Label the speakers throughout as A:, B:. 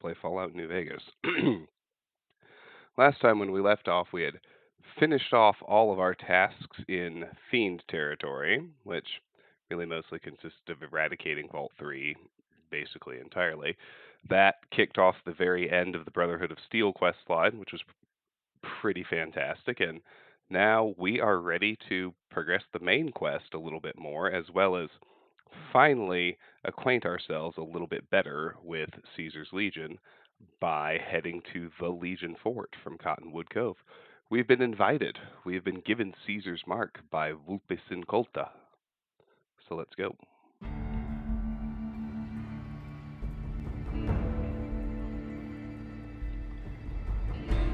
A: play Fallout New Vegas. Last time when we left off, we had finished off all of our tasks in Fiend territory, which really mostly consisted of eradicating Vault 3 basically entirely. That kicked off the very end of the Brotherhood of Steel quest line, which was pretty fantastic, and now we are ready to progress the main quest a little bit more, as well as finally acquaint ourselves a little bit better with Caesar's Legion by heading to the Legion Fort from Cottonwood Cove. We've been invited. We have been given Caesar's mark by Vulpes Inculta. So let's go.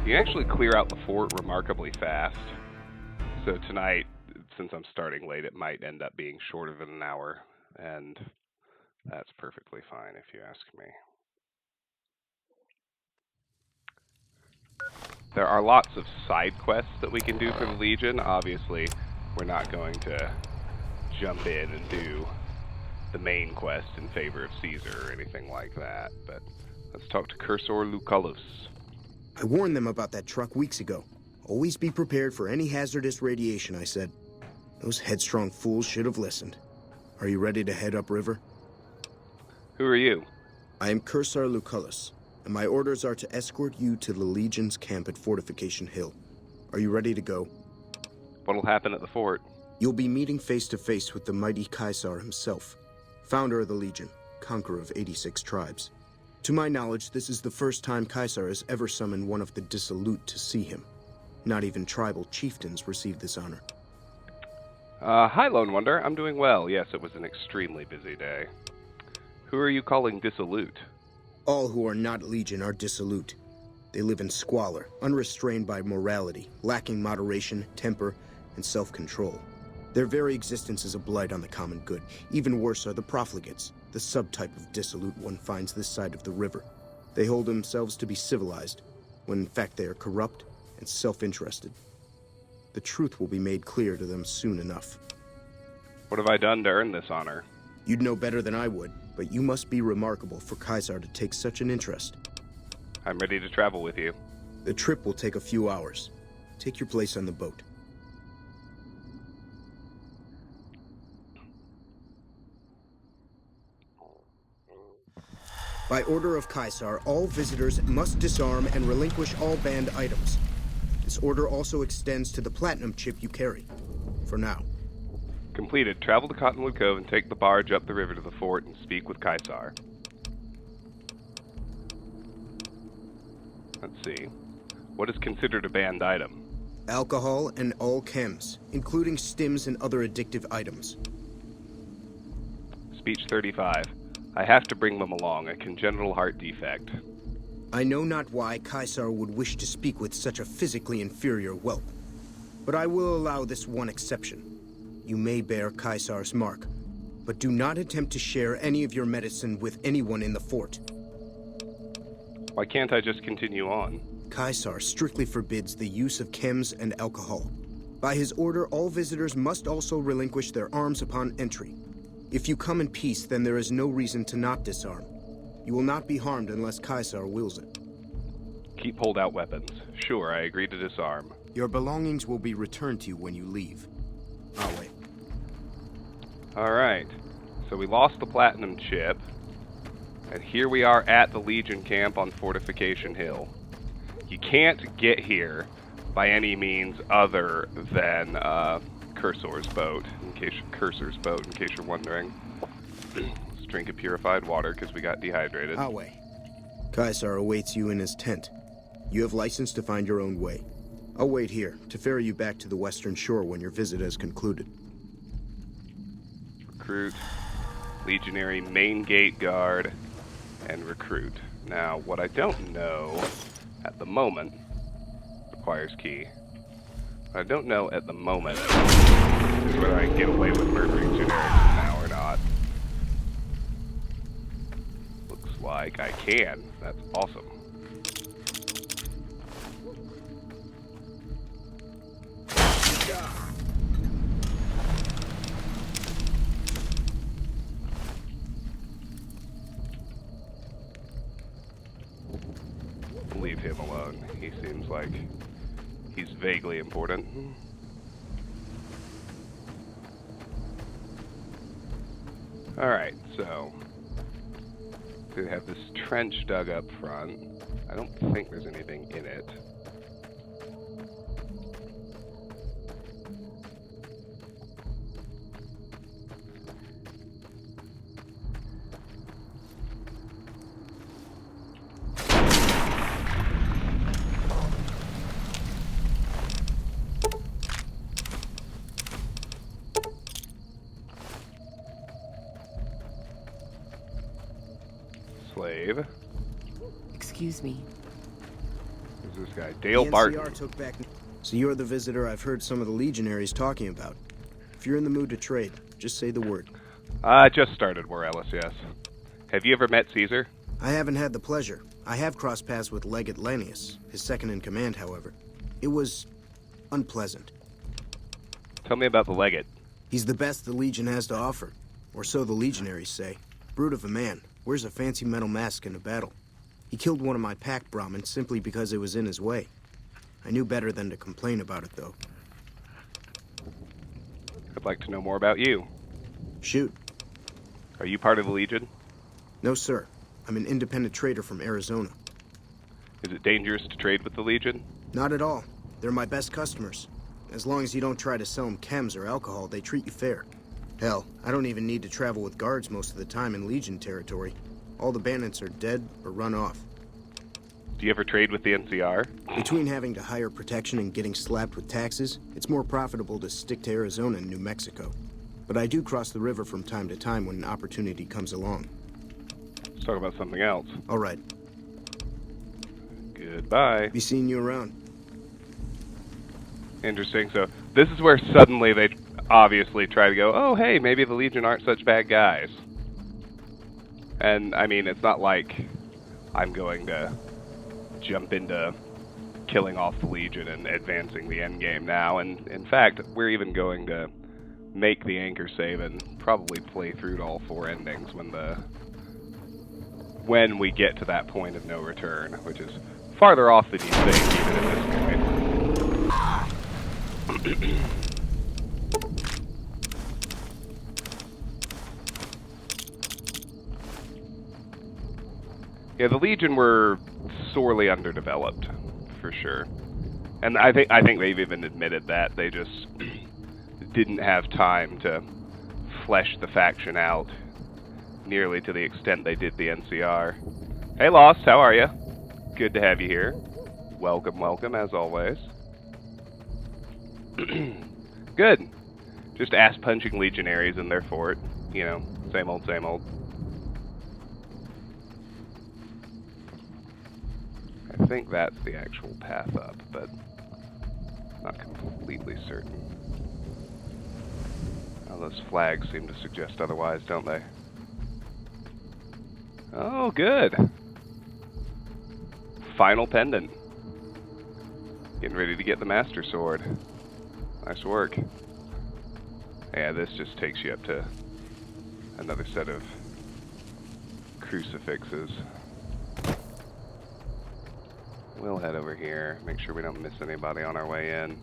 A: You can actually clear out the fort remarkably fast. So tonight, since I'm starting late, it might end up being shorter than an hour, and that's perfectly fine if you ask me. There are lots of side quests that we can do for the Legion. Obviously, we're not going to jump in and do the main quest in favor of Caesar or anything like that, but let's talk to Cursor Lucullus.
B: I warned them about that truck weeks ago. Always be prepared for any hazardous radiation, I said. Those headstrong fools should have listened. Are you ready to head upriver?
A: Who are you?
B: I am Cursor Lucullus, and my orders are to escort you to the Legion's camp at Fortification Hill. Are you ready to go?
A: What'll happen at the fort?
B: You'll be meeting face-to-face with the mighty Caesar himself, founder of the Legion, conqueror of 86 tribes. To my knowledge, this is the first time Caesar has ever summoned one of the dissolute to see him. Not even tribal chieftains receive this honor.
A: Hi, Lone Wonder. I'm doing well. Yes, it was an extremely busy day. Who are you calling dissolute?
B: All who are not Legion are dissolute. They live in squalor, unrestrained by morality, lacking moderation, temper, and self-control. Their very existence is a blight on the common good. Even worse are the profligates, the subtype of dissolute one finds this side of the river. They hold themselves to be civilized, when in fact they are corrupt and self-interested. The truth will be made clear to them soon enough.
A: What have I done to earn this honor?
B: You'd know better than I would, but you must be remarkable for Caesar to take such an interest.
A: I'm ready to travel with you.
B: The trip will take a few hours. Take your place on the boat. By order of Caesar, all visitors must disarm and relinquish all banned items. This order also extends to the platinum chip you carry. For now.
A: Completed. Travel to Cottonwood Cove and take the barge up the river to the fort and speak with Caesar. Let's see. What is considered a banned item?
B: Alcohol and all chems, including stims and other addictive items.
A: Speech 35. I have to bring them along, a congenital heart defect.
B: I know not why Caesar would wish to speak with such a physically inferior whelp, but I will allow this one exception. You may bear Caesar's mark, but do not attempt to share any of your medicine with anyone in the fort.
A: Why can't I just continue on?
B: Caesar strictly forbids the use of chems and alcohol. By his order, all visitors must also relinquish their arms upon entry. If you come in peace, then there is no reason to not disarm. You will not be harmed unless Caesar wills it.
A: Keep holdout weapons. Sure, I agree to disarm.
B: Your belongings will be returned to you when you leave. I'll wait.
A: Alright, so we lost the platinum chip, and here we are at the Legion camp on Fortification Hill. You can't get here by any means other than Cursor's boat, in case you're wondering. Let's drink a purified water because we got dehydrated.
B: Awe. Caesar awaits you in his tent. You have license to find your own way. I'll wait here to ferry you back to the western shore when your visit has concluded.
A: Recruit, legionary main gate guard, and recruit. Now, what I don't know at the moment requires key. What I don't know at the moment is whether I can get away with murdering generics now or not. Looks like I can. That's awesome. leave him alone. He seems like he's vaguely important. Alright, so we have this trench dug up front. I don't think there's anything in it. Slave.
C: Excuse me.
A: Who's this guy? Dale
B: the
A: Barton.
B: NCR took back. So you're the visitor I've heard some of the legionaries talking about. If you're in the mood to trade, just say the word.
A: I just started Morellis, yes. Have you ever met Caesar?
B: I haven't had the pleasure. I have crossed paths with Legate Lanius, his second in command, however. It was unpleasant.
A: Tell me about the Legate.
B: He's the best the Legion has to offer, or so the legionaries say. Brute of a man, wears a fancy metal mask in a battle. He killed one of my pack Brahmins simply because it was in his way. I knew better than to complain about it, though.
A: I'd like to know more about you.
B: Shoot.
A: Are you part of the Legion?
B: No, sir. I'm an independent trader from Arizona.
A: Is it dangerous to trade with the Legion?
B: Not at all. They're my best customers. As long as you don't try to sell them chems or alcohol, they treat you fair. Hell, I don't even need to travel with guards most of the time in Legion territory. All the bandits are dead or run off.
A: Do you ever trade with the NCR?
B: Between having to hire protection and getting slapped with taxes, it's more profitable to stick to Arizona and New Mexico. But I do cross the river from time to time when an opportunity comes along.
A: Let's talk about something else.
B: All right.
A: Goodbye.
B: Be seeing you around.
A: Interesting. So this is where suddenly they obviously try to go, oh, hey, maybe the Legion aren't such bad guys. And, I mean, it's not like I'm going to jump into killing off the Legion and advancing the endgame now. And, in fact, we're even going to make the anchor save and probably play through all 4 endings when we get to that point of no return, which is farther off than you think, even at this point. Yeah, the Legion were sorely underdeveloped, for sure. And I think they've even admitted that. They just didn't have time to flesh the faction out nearly to the extent they did the NCR. Hey, Lost, how are you? Good to have you here. Welcome, welcome, as always. Good. Just ass-punching legionaries in their fort. You know, same old, same old. I think that's the actual path up, but not completely certain. Oh, those flags seem to suggest otherwise, don't they? Oh, good. Final pendant. Getting ready to get the Master Sword. Nice work. Yeah, this just takes you up to another set of crucifixes. We'll head over here, make sure we don't miss anybody on our way in.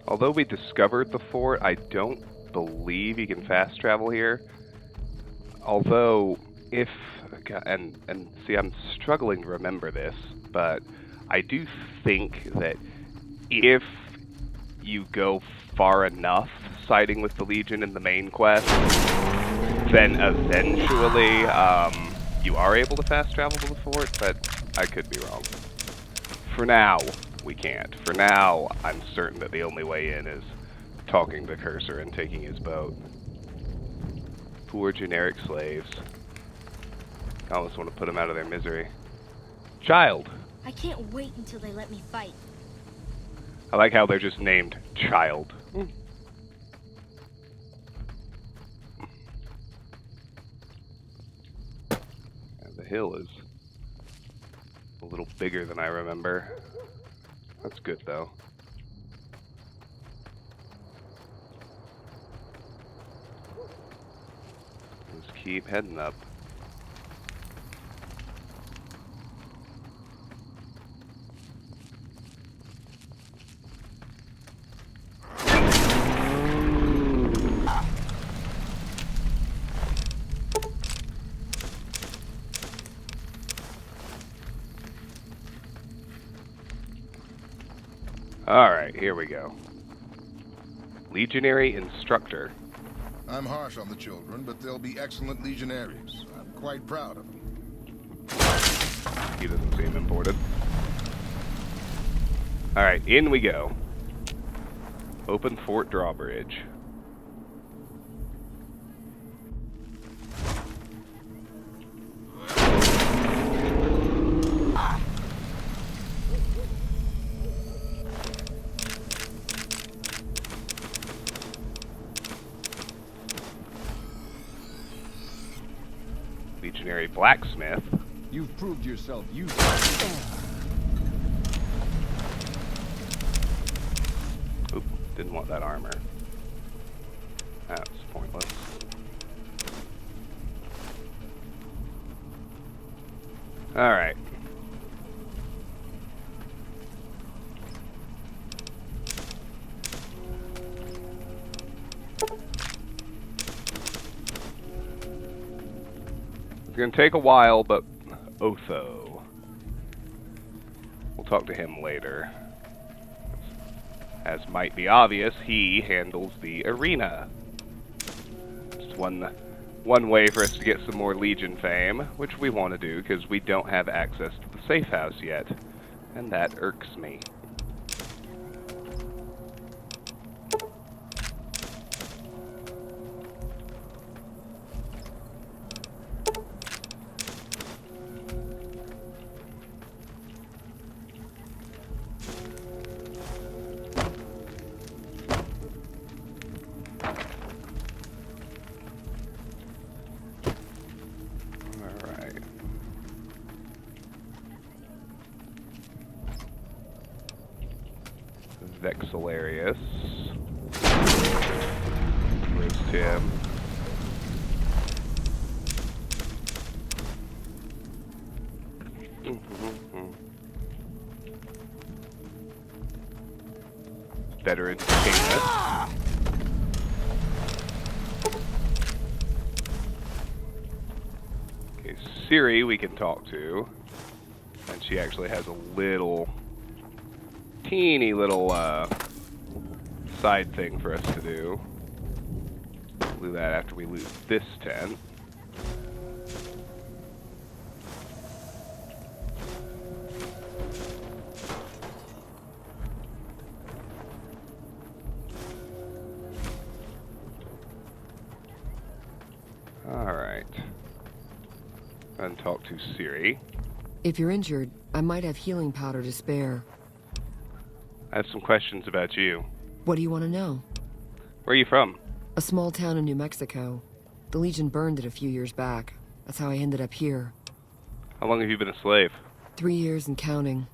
A: Although we discovered the fort, I don't believe you can fast travel here. Although, if... And see, I'm struggling to remember this, but I do think that if you go far enough siding with the Legion in the main quest, then eventually you are able to fast travel to the fort, but I could be wrong. For now, we can't. For now, I'm certain that the only way in is talking to Cursor and taking his boat. Poor generic slaves. I almost want to put them out of their misery. Child.
D: I can't wait until they let me fight.
A: I like how they're just named Child. And the hill is a little bigger than I remember. That's good, though. Just keep heading up. Alright, here we go. Legionary Instructor.
E: I'm harsh on the children, but they'll be excellent legionaries. I'm quite proud of them.
A: He doesn't seem important. Alright, in we go. Open Fort Drawbridge. Legionary Blacksmith.
F: You've proved yourself useful.
A: Oop, didn't want that armor. That's pointless. Alright. It's gonna take a while, but Otho. We'll talk to him later. As might be obvious, he handles the arena. It's one way for us to get some more Legion fame, which we want to do because we don't have access to the safe house yet, and that irks me. Vexilarius. Where's Tim? Better entertainment. Okay, Ciri we can talk to. And she actually has a little teeny little side thing for us to do. We'll do that after we loot this tent. Alright. And talk to Ciri.
C: If you're injured, I might have healing powder to spare.
A: I have some questions about you.
C: What do you want to know?
A: Where are you from?
C: A small town in New Mexico. The Legion burned it a few years back. That's how I ended up here.
A: How long have you been a slave?
C: 3 years and counting.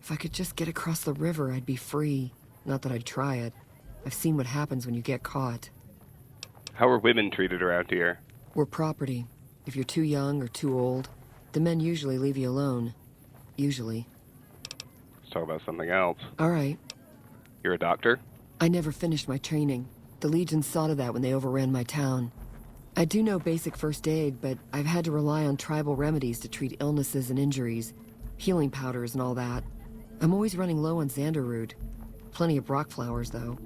C: If I could just get across the river, I'd be free. Not that I'd try it. I've seen what happens when you get caught.
A: How are women treated around here?
C: We're property. If you're too young or too old, the men usually leave you alone. Usually.
A: Let's talk about something else.
C: All right.
A: You're a doctor?
C: I never finished my training. The Legion saw to that when they overran my town. I do know basic first aid, but I've had to rely on tribal remedies to treat illnesses and injuries. Healing powders and all that. I'm always running low on Xander root. Plenty of Brock flowers, though.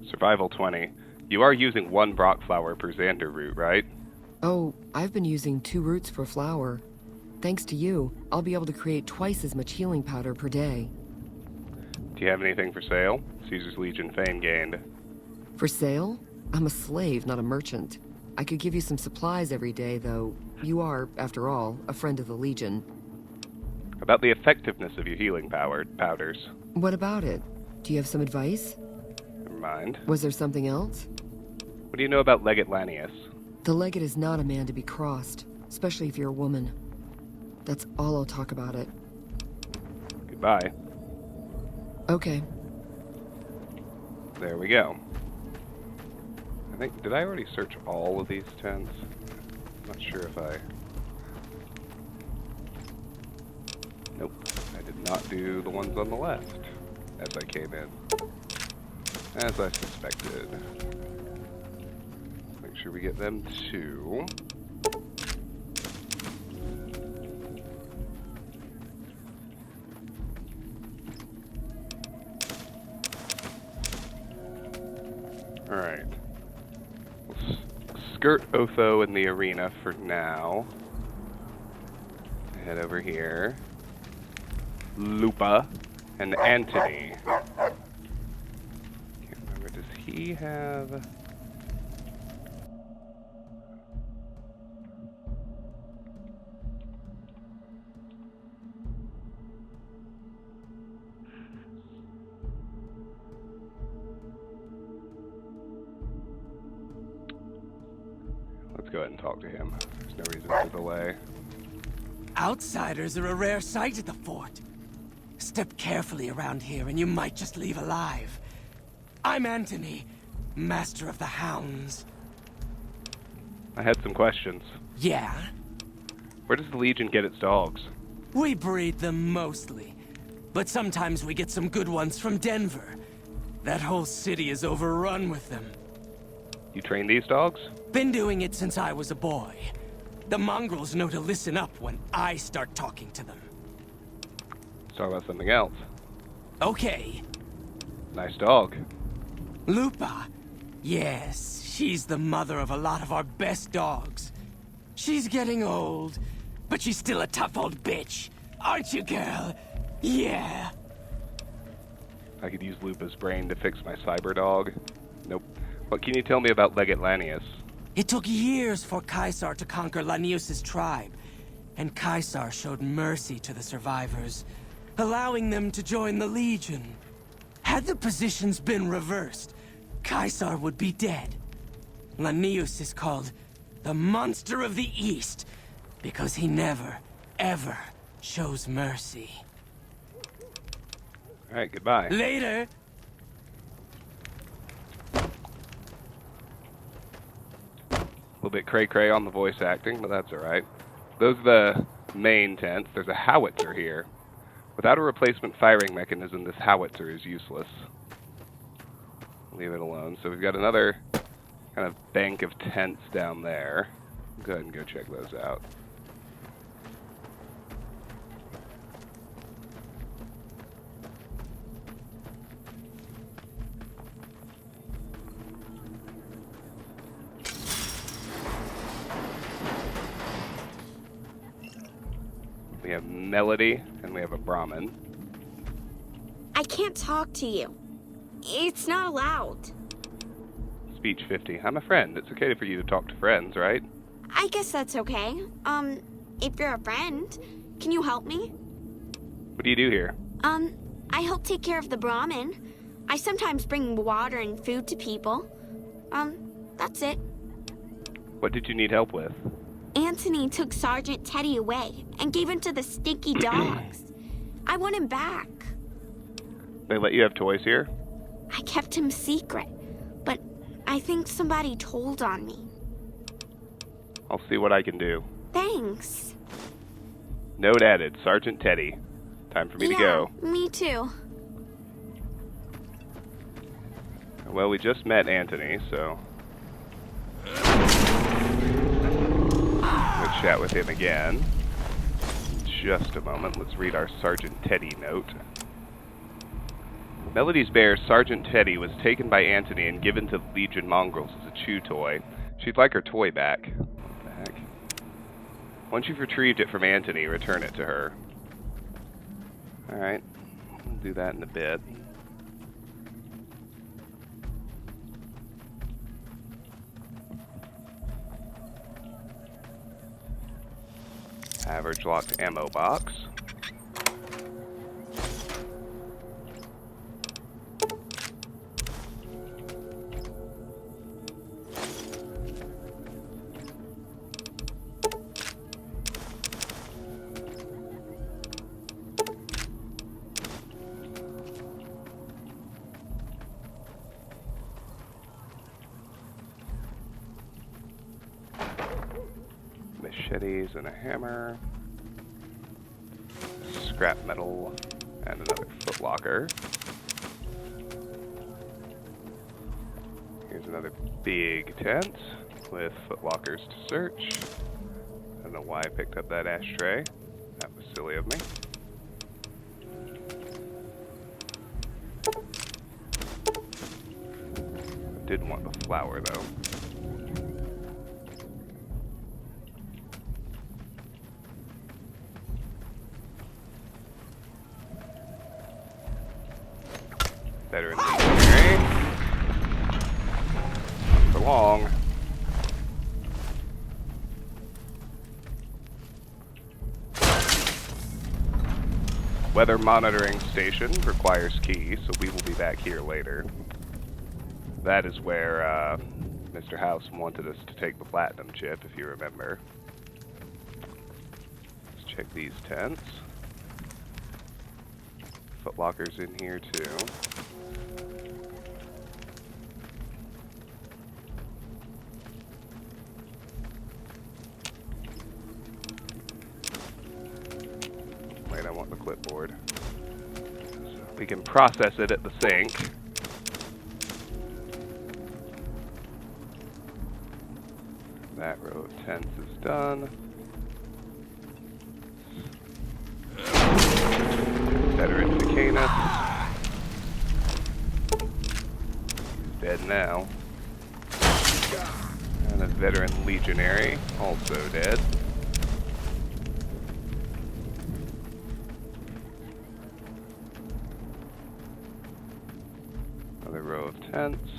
A: Survival 20. You are using 1 Brock flower per Xander root, right?
C: Oh, I've been using 2 roots per flower. Thanks to you, I'll be able to create twice as much healing powder per day.
A: Do you have anything for sale? Caesar's Legion fame gained.
C: For sale? I'm a slave, not a merchant. I could give you some supplies every day, though. You are, after all, a friend of the Legion.
A: About the effectiveness of your healing powders.
C: What about it? Do you have some advice?
A: Never mind.
C: Was there something else?
A: What do you know about Legate Lanius?
C: The Legate is not a man to be crossed, especially if you're a woman. That's all I'll talk about it.
A: Goodbye.
C: Okay.
A: There we go. I think, did I already search all of these tents? I'm not sure if I... Nope, I did not do the ones on the left as I came in. As I suspected. Make sure we get them too. Alright. We'll skirt Otho in the arena for now. Head over here. Lupa and Antony. Can't remember, does he have... Let's go ahead and talk to him. There's no reason to delay.
G: Outsiders are a rare sight at the fort. Step carefully around here and you might just leave alive. I'm Antony, Master of the Hounds.
A: I had some questions.
G: Yeah?
A: Where does the Legion get its dogs?
G: We breed them mostly, but sometimes we get some good ones from Denver. That whole city is overrun with them.
A: You train these dogs?
G: Been doing it since I was a boy. The mongrels know to listen up when I start talking to them.
A: Let's talk about something else.
G: Okay.
A: Nice dog.
G: Lupa. Yes, she's the mother of a lot of our best dogs. She's getting old, but she's still a tough old bitch. Aren't you, girl? Yeah.
A: I could use Lupa's brain to fix my cyber dog. Nope. What can you tell me about Legate Lanius?
G: It took years for Caesar to conquer Lanius' tribe, and Caesar showed mercy to the survivors, allowing them to join the Legion. Had the positions been reversed, Caesar would be dead. Lanius is called the Monster of the East, because he never, ever shows mercy.
A: Alright, goodbye.
G: Later!
A: A little bit cray-cray on the voice acting, but that's alright. Those are the main tents. There's a howitzer here. Without a replacement firing mechanism, this howitzer is useless. Leave it alone. So we've got another kind of bank of tents down there. Go ahead and go check those out. We have Melody, and we have a Brahmin.
D: I can't talk to you. It's not allowed.
A: Speech 50. I'm a friend. It's okay for you to talk to friends, right?
D: I guess that's okay. If you're a friend, can you help me?
A: What do you do here?
D: I help take care of the Brahmin. I sometimes bring water and food to people. That's it.
A: What did you need help with?
D: Antony took Sergeant Teddy away and gave him to the stinky dogs. I want him back.
A: They let you have toys here?
D: I kept him secret, but I think somebody told on me.
A: I'll see what I can do.
D: Thanks.
A: Note added, Sergeant Teddy. Time for me to go.
D: Me too.
A: Well, we just met Antony, so... we'll chat with him again. In just a moment. Let's read our Sergeant Teddy note. Melody's bear, Sergeant Teddy, was taken by Antony and given to the Legion mongrels as a chew toy. She'd like her toy back. What the heck? Once you've retrieved it from Antony, return it to her. Alright. We'll do that in a bit. Average locked ammo box. machetes and a hammer. Scrap metal and another footlocker. Here's another big tent with footlockers to search. I don't know why I picked up that ashtray. That was silly of me. I did want the flour though. Veteran legionary. Not for long. Weather monitoring station requires key, so we will be back here later. That is where Mr. House wanted us to take the platinum chip, if you remember. Let's check these tents. Footlockers in here too. Wait, I want the clipboard. So we can process it at the sink. That row of tents is done. Veteran Cicanus. Dead now. And a veteran legionary, also dead. Another row of tents.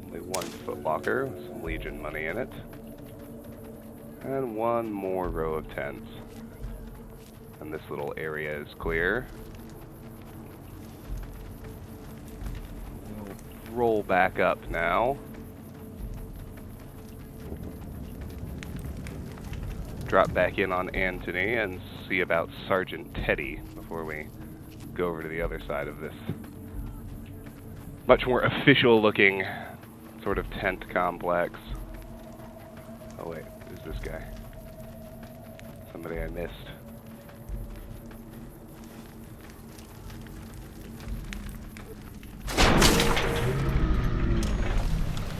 A: Only one footlocker with some Legion money in it. And one more row of tents. And this little area is clear. We'll roll back up now. Drop back in on Antony and see about Sergeant Teddy before we go over to the other side of this much more official looking sort of tent complex. Oh wait, who's this guy? Somebody I missed.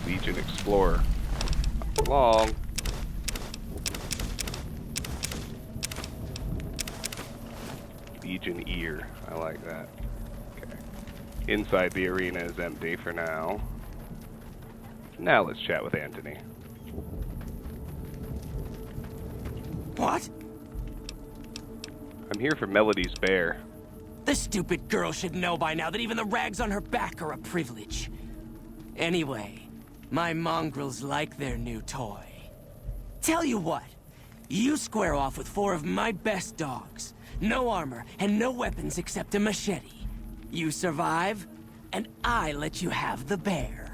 A: Legion Explorer. Not for long. Legion Ear. I like that. Okay. Inside the arena is empty for now. Now let's chat with Antony.
G: What?
A: I'm here for Melody's bear.
G: The stupid girl should know by now that even the rags on her back are a privilege. Anyway, my mongrels like their new toy. Tell you what, you square off with 4 of my best dogs. No armor and no weapons except a machete. You survive, and I let you have the bear.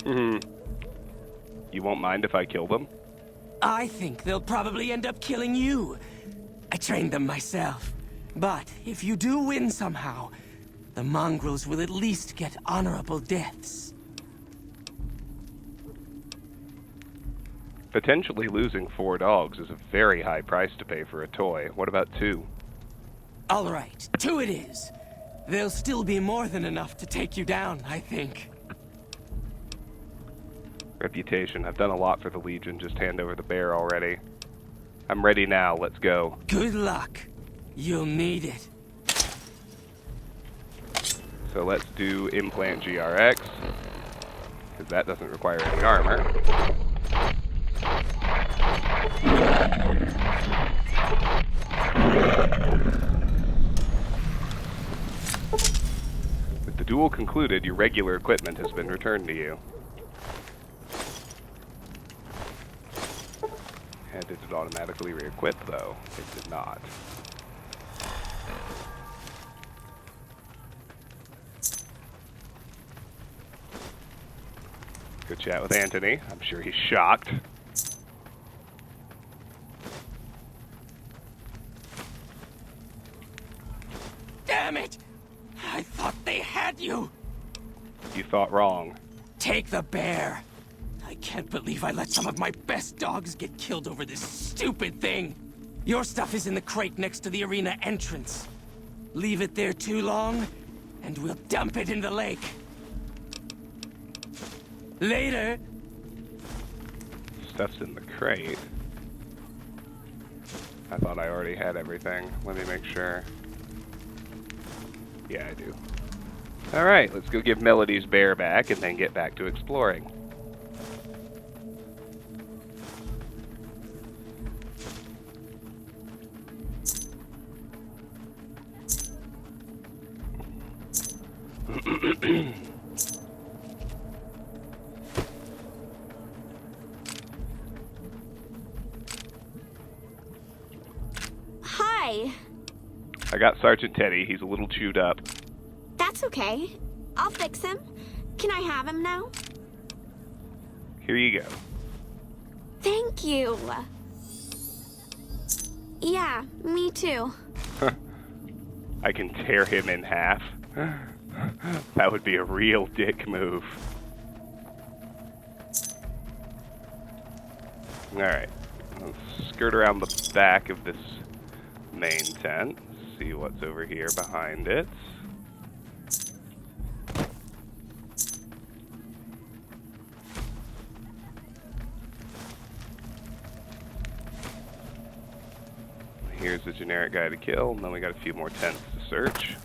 A: You won't mind if I kill them?
G: I think they'll probably end up killing you. I trained them myself. But if you do win somehow, the mongrels will at least get honorable deaths.
A: Potentially losing 4 dogs is a very high price to pay for a toy. What about 2?
G: All right, 2 it is. There'll still be more than enough to take you down, I think.
A: Reputation. I've done a lot for the Legion. Just hand over the bear already. I'm ready now. Let's go.
G: Good luck. You'll need it.
A: So let's do Implant GRX, because that doesn't require any armor. With the duel concluded, your regular equipment has been returned to you. And did it automatically re-equip, though? It did not. Good chat with Antony. I'm sure he's shocked.
G: Damn it! I thought they had you!
A: You thought wrong.
G: Take the bear. I can't believe I let some of my best dogs get killed over this stupid thing. Your stuff is in the crate next to the arena entrance. Leave it there too long, and we'll dump it in the lake. Later.
A: Stuff's in the crate. I thought I already had everything. Let me make sure. Yeah, I do. Alright, let's go give Melody's bear back and then get back to exploring.
D: Hi.
A: I got Sergeant Teddy. He's a little chewed up.
D: That's okay. I'll fix him. Can I have him now?
A: Here you go.
D: Thank you. Yeah, me too.
A: I can tear him in half. That would be a real dick move. Alright. Let's skirt around the back of this main tent. See what's over here behind it. Here's the generic guy to kill, and then we got a few more tents to search.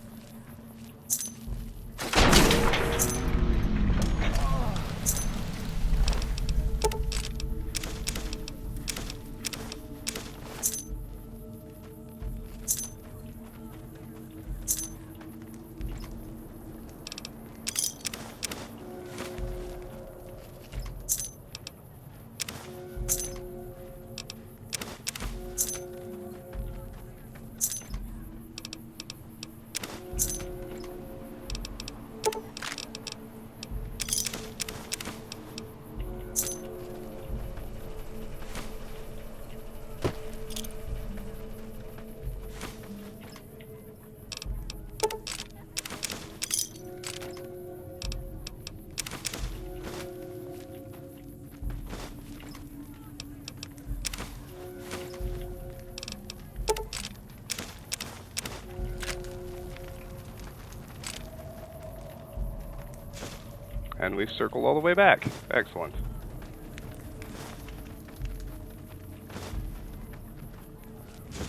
A: And we've circled all the way back. Excellent.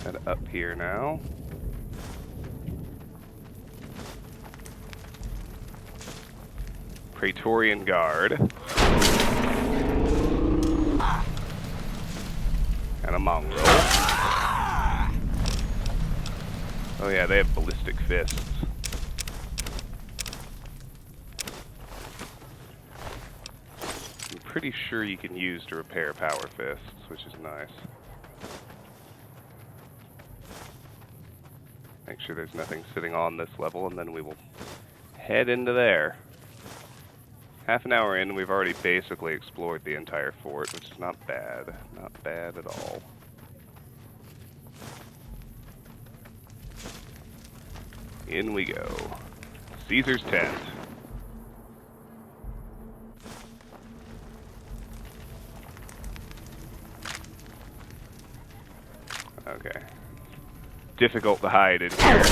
A: Head up here now. Praetorian Guard. And a mongrel. Oh yeah, they have ballistic fists. Pretty sure you can use to repair power fists, which is nice. Make sure there's nothing sitting on this level, and then we will head into there. Half an hour in, we've already basically explored the entire fort, which is not bad. Not bad at all. In we go. Caesar's tent. Okay. Difficult to hide in here.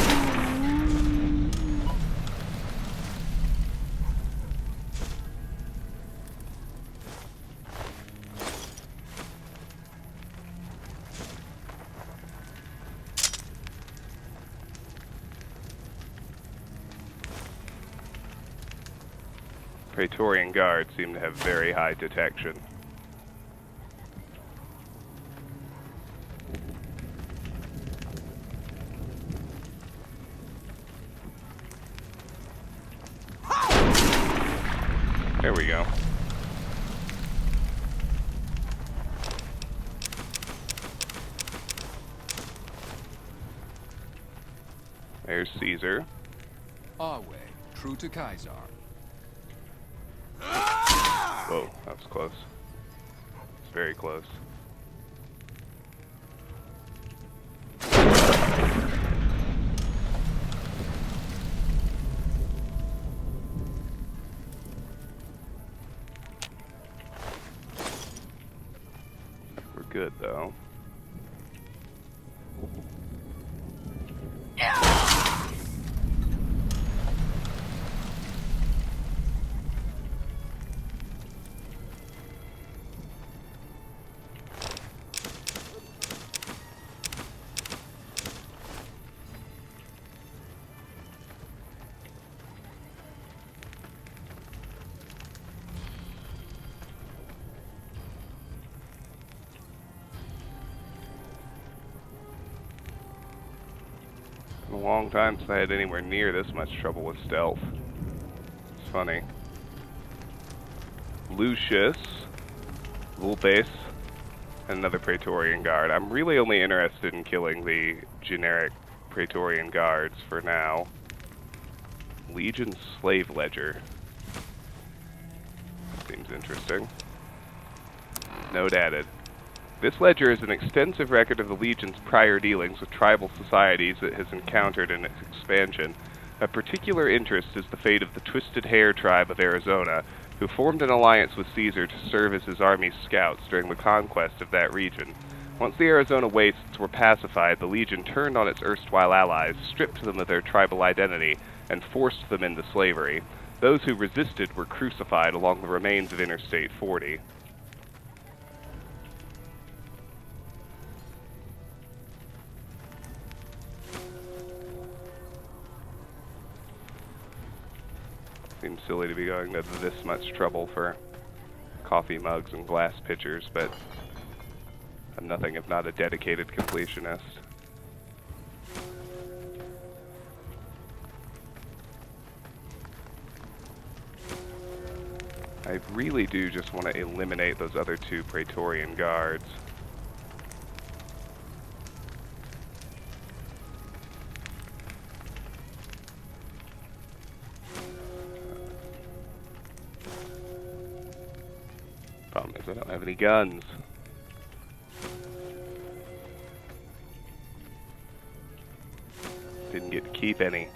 A: Praetorian Guards seem to have very high detection. There we go. There's Caesar.
F: Our way, true to Caesar.
A: Whoa, that was close. It's very close. though. A long time since I had anywhere near this much trouble with stealth. It's funny. Lucius, Vulpes, and another Praetorian Guard. I'm really only interested in killing the generic Praetorian Guards for now. Legion Slave Ledger. Seems interesting. Note added. This ledger is an extensive record of the Legion's prior dealings with tribal societies it has encountered in its expansion. Of particular interest is the fate of the Twisted Hair tribe of Arizona, who formed an alliance with Caesar to serve as his army's scouts during the conquest of that region. Once the Arizona wastes were pacified, the Legion turned on its erstwhile allies, stripped them of their tribal identity, and forced them into slavery. Those who resisted were crucified along the remains of Interstate 40. Seems silly to be going to this much trouble for coffee mugs and glass pitchers, but I'm nothing if not a dedicated completionist. I really do just want to eliminate those other two Praetorian Guards. Problem is I don't have any guns. Didn't get to keep any.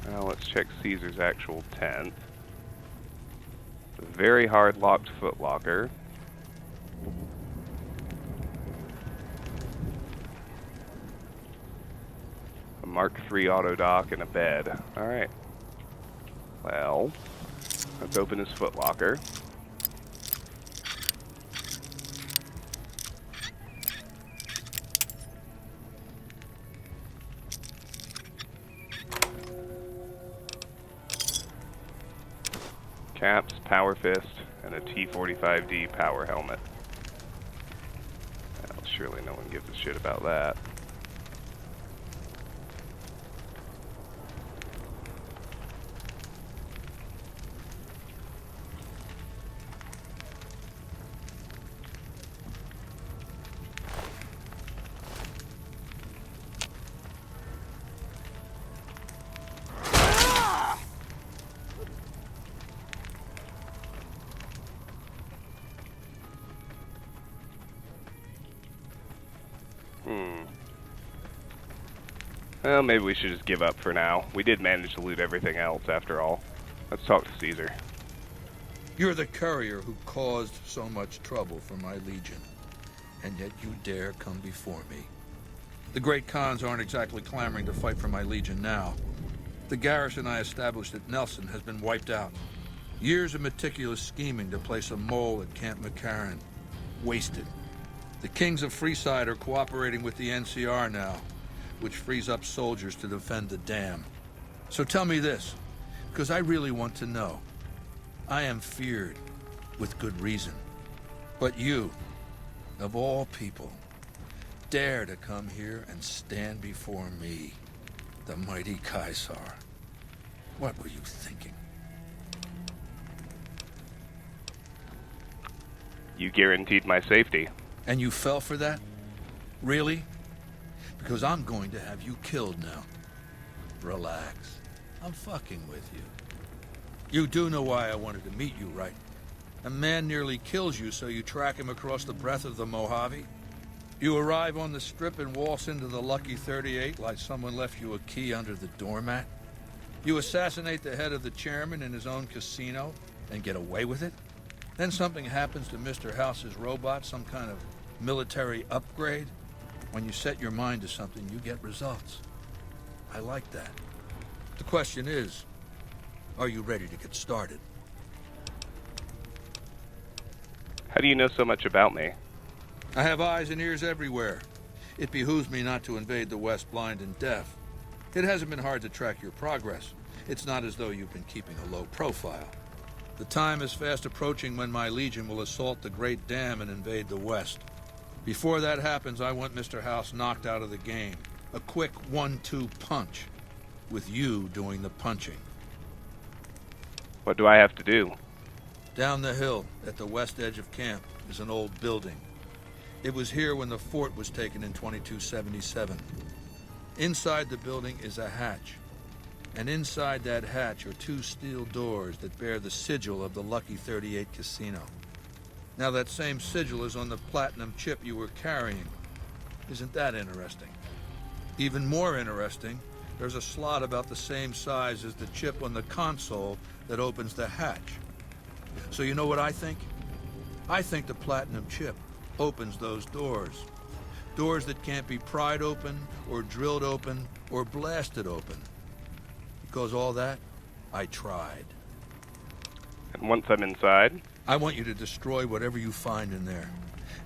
A: Now let's check Caesar's actual tent. A very hard locked footlocker. A Mark III auto dock and a bed. Alright. Well, let's open his footlocker. Caps, Power Fist, and a T-45D power helmet. Well, surely no one gives a shit about that. Well, maybe we should just give up for now. We did manage to loot everything else, after all. Let's talk to Caesar.
F: You're the courier who caused so much trouble for my legion, and yet you dare come before me. The great Khans aren't exactly clamoring to fight for my legion now. The garrison I established at Nelson has been wiped out. Years of meticulous scheming to place a mole at Camp McCarran. Wasted. The kings of Freeside are cooperating with the NCR now, which frees up soldiers to defend the dam. So tell me this, because I really want to know. I am feared, with good reason. But you, of all people, dare to come here and stand before me. The mighty Caesar. What were you thinking?
A: You guaranteed my safety.
F: And you fell for that? Really? Because I'm going to have you killed now. Relax. I'm fucking with you. You do know why I wanted to meet you, right? A man nearly kills you, so you track him across the breadth of the Mojave. You arrive on the strip and waltz into the Lucky 38 like someone left you a key under the doormat. You assassinate the head of the chairman in his own casino and get away with it. Then something happens to Mr. House's robot, some kind of military upgrade. When you set your mind to something, you get results. I like that. The question is, are you ready to get started?
A: How do you know so much about me?
F: I have eyes and ears everywhere. It behooves me not to invade the West blind and deaf. It hasn't been hard to track your progress. It's not as though you've been keeping a low profile. The time is fast approaching when my Legion will assault the Great Dam and invade the West. Before that happens, I want Mr. House knocked out of the game. A quick 1-2 punch, with you doing the punching.
A: What do I have to do?
F: Down the hill, at the west edge of camp, is an old building. It was here when the fort was taken in 2277. Inside the building is a hatch. And inside that hatch are 2 steel doors that bear the sigil of the Lucky 38 casino. Now that same sigil is on the platinum chip you were carrying. Isn't that interesting? Even more interesting, there's a slot about the same size as the chip on the console that opens the hatch. So you know what I think? I think the platinum chip opens those doors. Doors that can't be pried open, or drilled open, or blasted open. Because all that, I tried.
A: And once I'm inside?
F: I want you to destroy whatever you find in there.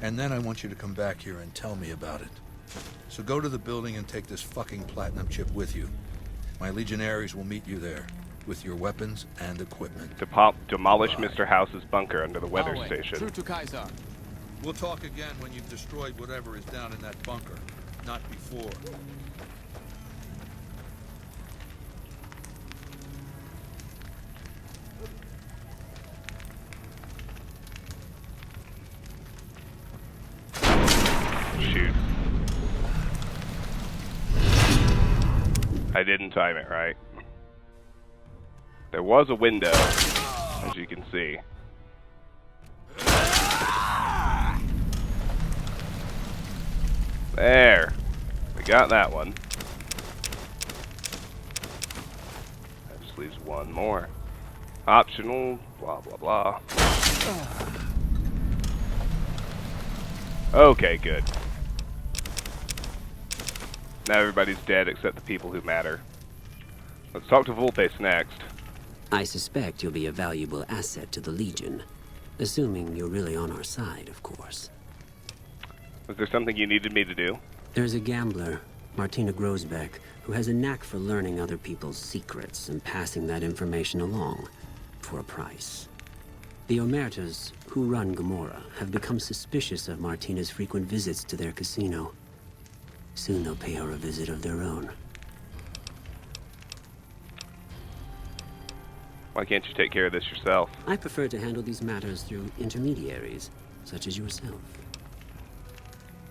F: And then I want you to come back here and tell me about it. So go to the building and take this fucking platinum chip with you. My legionaries will meet you there, with your weapons and equipment.
A: Demolish Mr. House's bunker under the weather station.
H: True to Caesar.
F: We'll talk again when you've destroyed whatever is down in that bunker, not before.
A: Shoot. I didn't time it right. There was a window, as you can see. There. We got that one. That just leaves one more. Optional, blah, blah, blah. Okay, good. Now everybody's dead except the people who matter. Let's talk to Vulpes next.
I: I suspect you'll be a valuable asset to the Legion. Assuming you're really on our side, of course.
A: Was there something you needed me to do?
I: There's a gambler, Martina Grosbeck, who has a knack for learning other people's secrets and passing that information along for a price. The Omertas, who run Gomorrah, have become suspicious of Martina's frequent visits to their casino. Soon they'll pay her a visit of their own.
A: Why can't you take care of this yourself?
I: I prefer to handle these matters through intermediaries, such as yourself.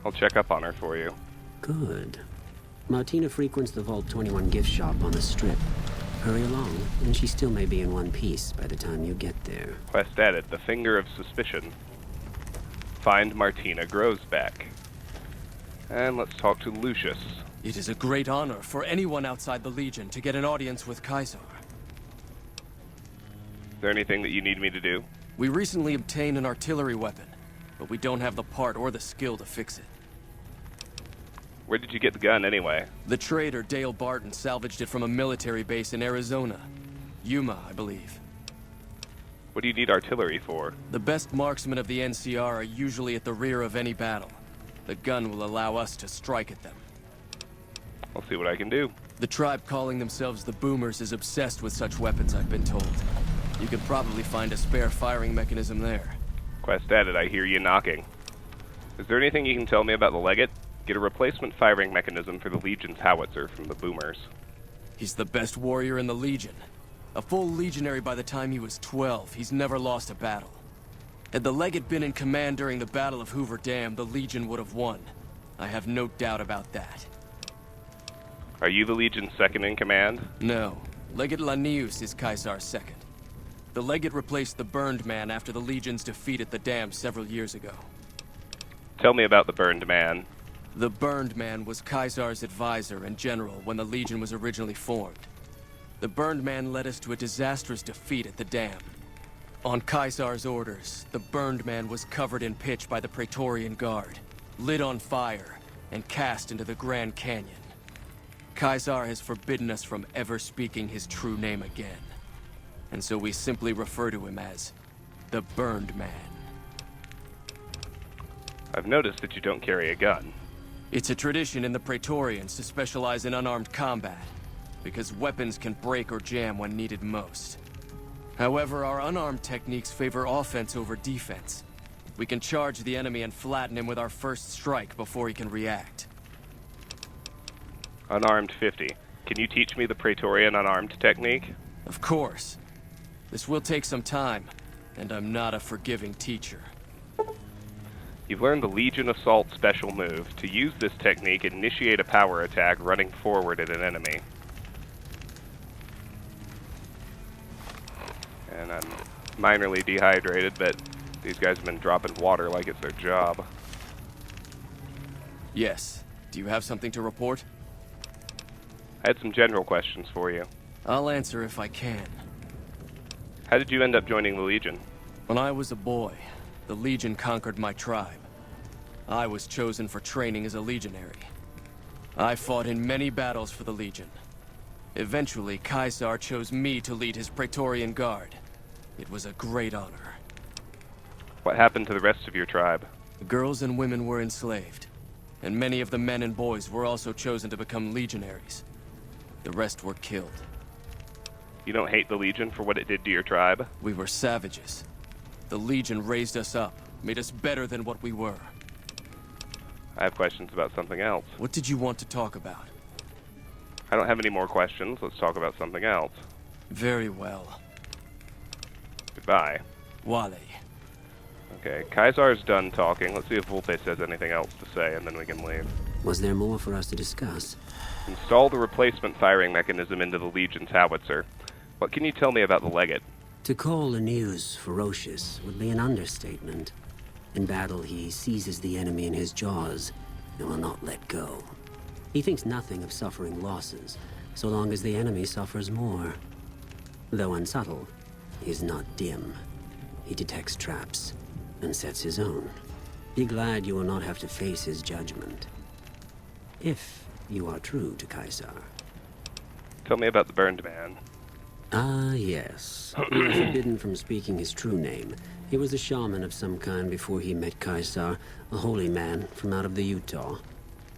A: I'll check up on her for you.
I: Good. Martina frequents the Vault 21 gift shop on the Strip. Hurry along, and she still may be in one piece by the time you get there.
A: Quest added, the Finger of Suspicion. Find Martina Grosbeck. And let's talk to Lucius.
H: It is a great honor for anyone outside the Legion to get an audience with Caesar.
A: Is there anything that you need me to do?
H: We recently obtained an artillery weapon, but we don't have the part or the skill to fix it.
A: Where did you get the gun, anyway?
H: The trader Dale Barton salvaged it from a military base in Arizona. Yuma, I believe.
A: What do you need artillery for?
H: The best marksmen of the NCR are usually at the rear of any battle. The gun will allow us to strike at them.
A: I'll see what I can do.
H: The tribe calling themselves the Boomers is obsessed with such weapons, I've been told. You could probably find a spare firing mechanism there.
A: Quest added, I hear you knocking. Is there anything you can tell me about the Legate? Get a replacement firing mechanism for the Legion's howitzer from the Boomers.
H: He's the best warrior in the Legion. A full legionary by the time he was 12, he's never lost a battle. Had the Legate been in command during the Battle of Hoover Dam, the Legion would have won. I have no doubt about that.
A: Are you the Legion's second in command?
H: No. Legate Lanius is Caesar's second. The Legate replaced the Burned Man after the Legion's defeat at the Dam several years ago.
A: Tell me about the Burned Man.
H: The Burned Man was Caesar's advisor and general when the Legion was originally formed. The Burned Man led us to a disastrous defeat at the Dam. On Caesar's orders, the Burned Man was covered in pitch by the Praetorian Guard, lit on fire, and cast into the Grand Canyon. Caesar has forbidden us from ever speaking his true name again. And so we simply refer to him as the Burned Man.
A: I've noticed that you don't carry a gun.
H: It's a tradition in the Praetorians to specialize in unarmed combat, because weapons can break or jam when needed most. However, our unarmed techniques favor offense over defense. We can charge the enemy and flatten him with our first strike before he can react.
A: Unarmed 50. Can you teach me the Praetorian unarmed technique?
H: Of course. This will take some time, and I'm not a forgiving teacher.
A: You've learned the Legion Assault special move. To use this technique, initiate a power attack running forward at an enemy. And I'm minorly dehydrated, but these guys have been dropping water like it's their job.
H: Yes. Do you have something to report?
A: I had some general questions for you.
H: I'll answer if I can.
A: How did you end up joining the Legion?
H: When I was a boy, the Legion conquered my tribe. I was chosen for training as a legionary. I fought in many battles for the Legion. Eventually, Caesar chose me to lead his Praetorian Guard. It was a great honor.
A: What happened to the rest of your tribe?
H: Girls and women were enslaved, and many of the men and boys were also chosen to become legionaries. The rest were killed.
A: You don't hate the Legion for what it did to your tribe?
H: We were savages. The Legion raised us up, made us better than what we were.
A: I have questions about something else.
H: What did you want to talk about?
A: I don't have any more questions. Let's talk about something else.
H: Very well.
A: Goodbye.
H: Wale.
A: Okay, Caesar's done talking. Let's see if Volpe says anything else to say, and then we can leave.
I: Was there more for us to discuss?
A: Install the replacement firing mechanism into the Legion's howitzer. What can you tell me about the Legate?
I: To call Lanius ferocious would be an understatement. In battle, he seizes the enemy in his jaws and will not let go. He thinks nothing of suffering losses, so long as the enemy suffers more. Though unsubtle, he is not dim. He detects traps and sets his own. Be glad you will not have to face his judgment. If you are true to Caesar.
A: Tell me about the Burned Man.
I: Ah, yes. We are forbidden from speaking his true name. He was a shaman of some kind before he met Caesar, a holy man from out of the Utah.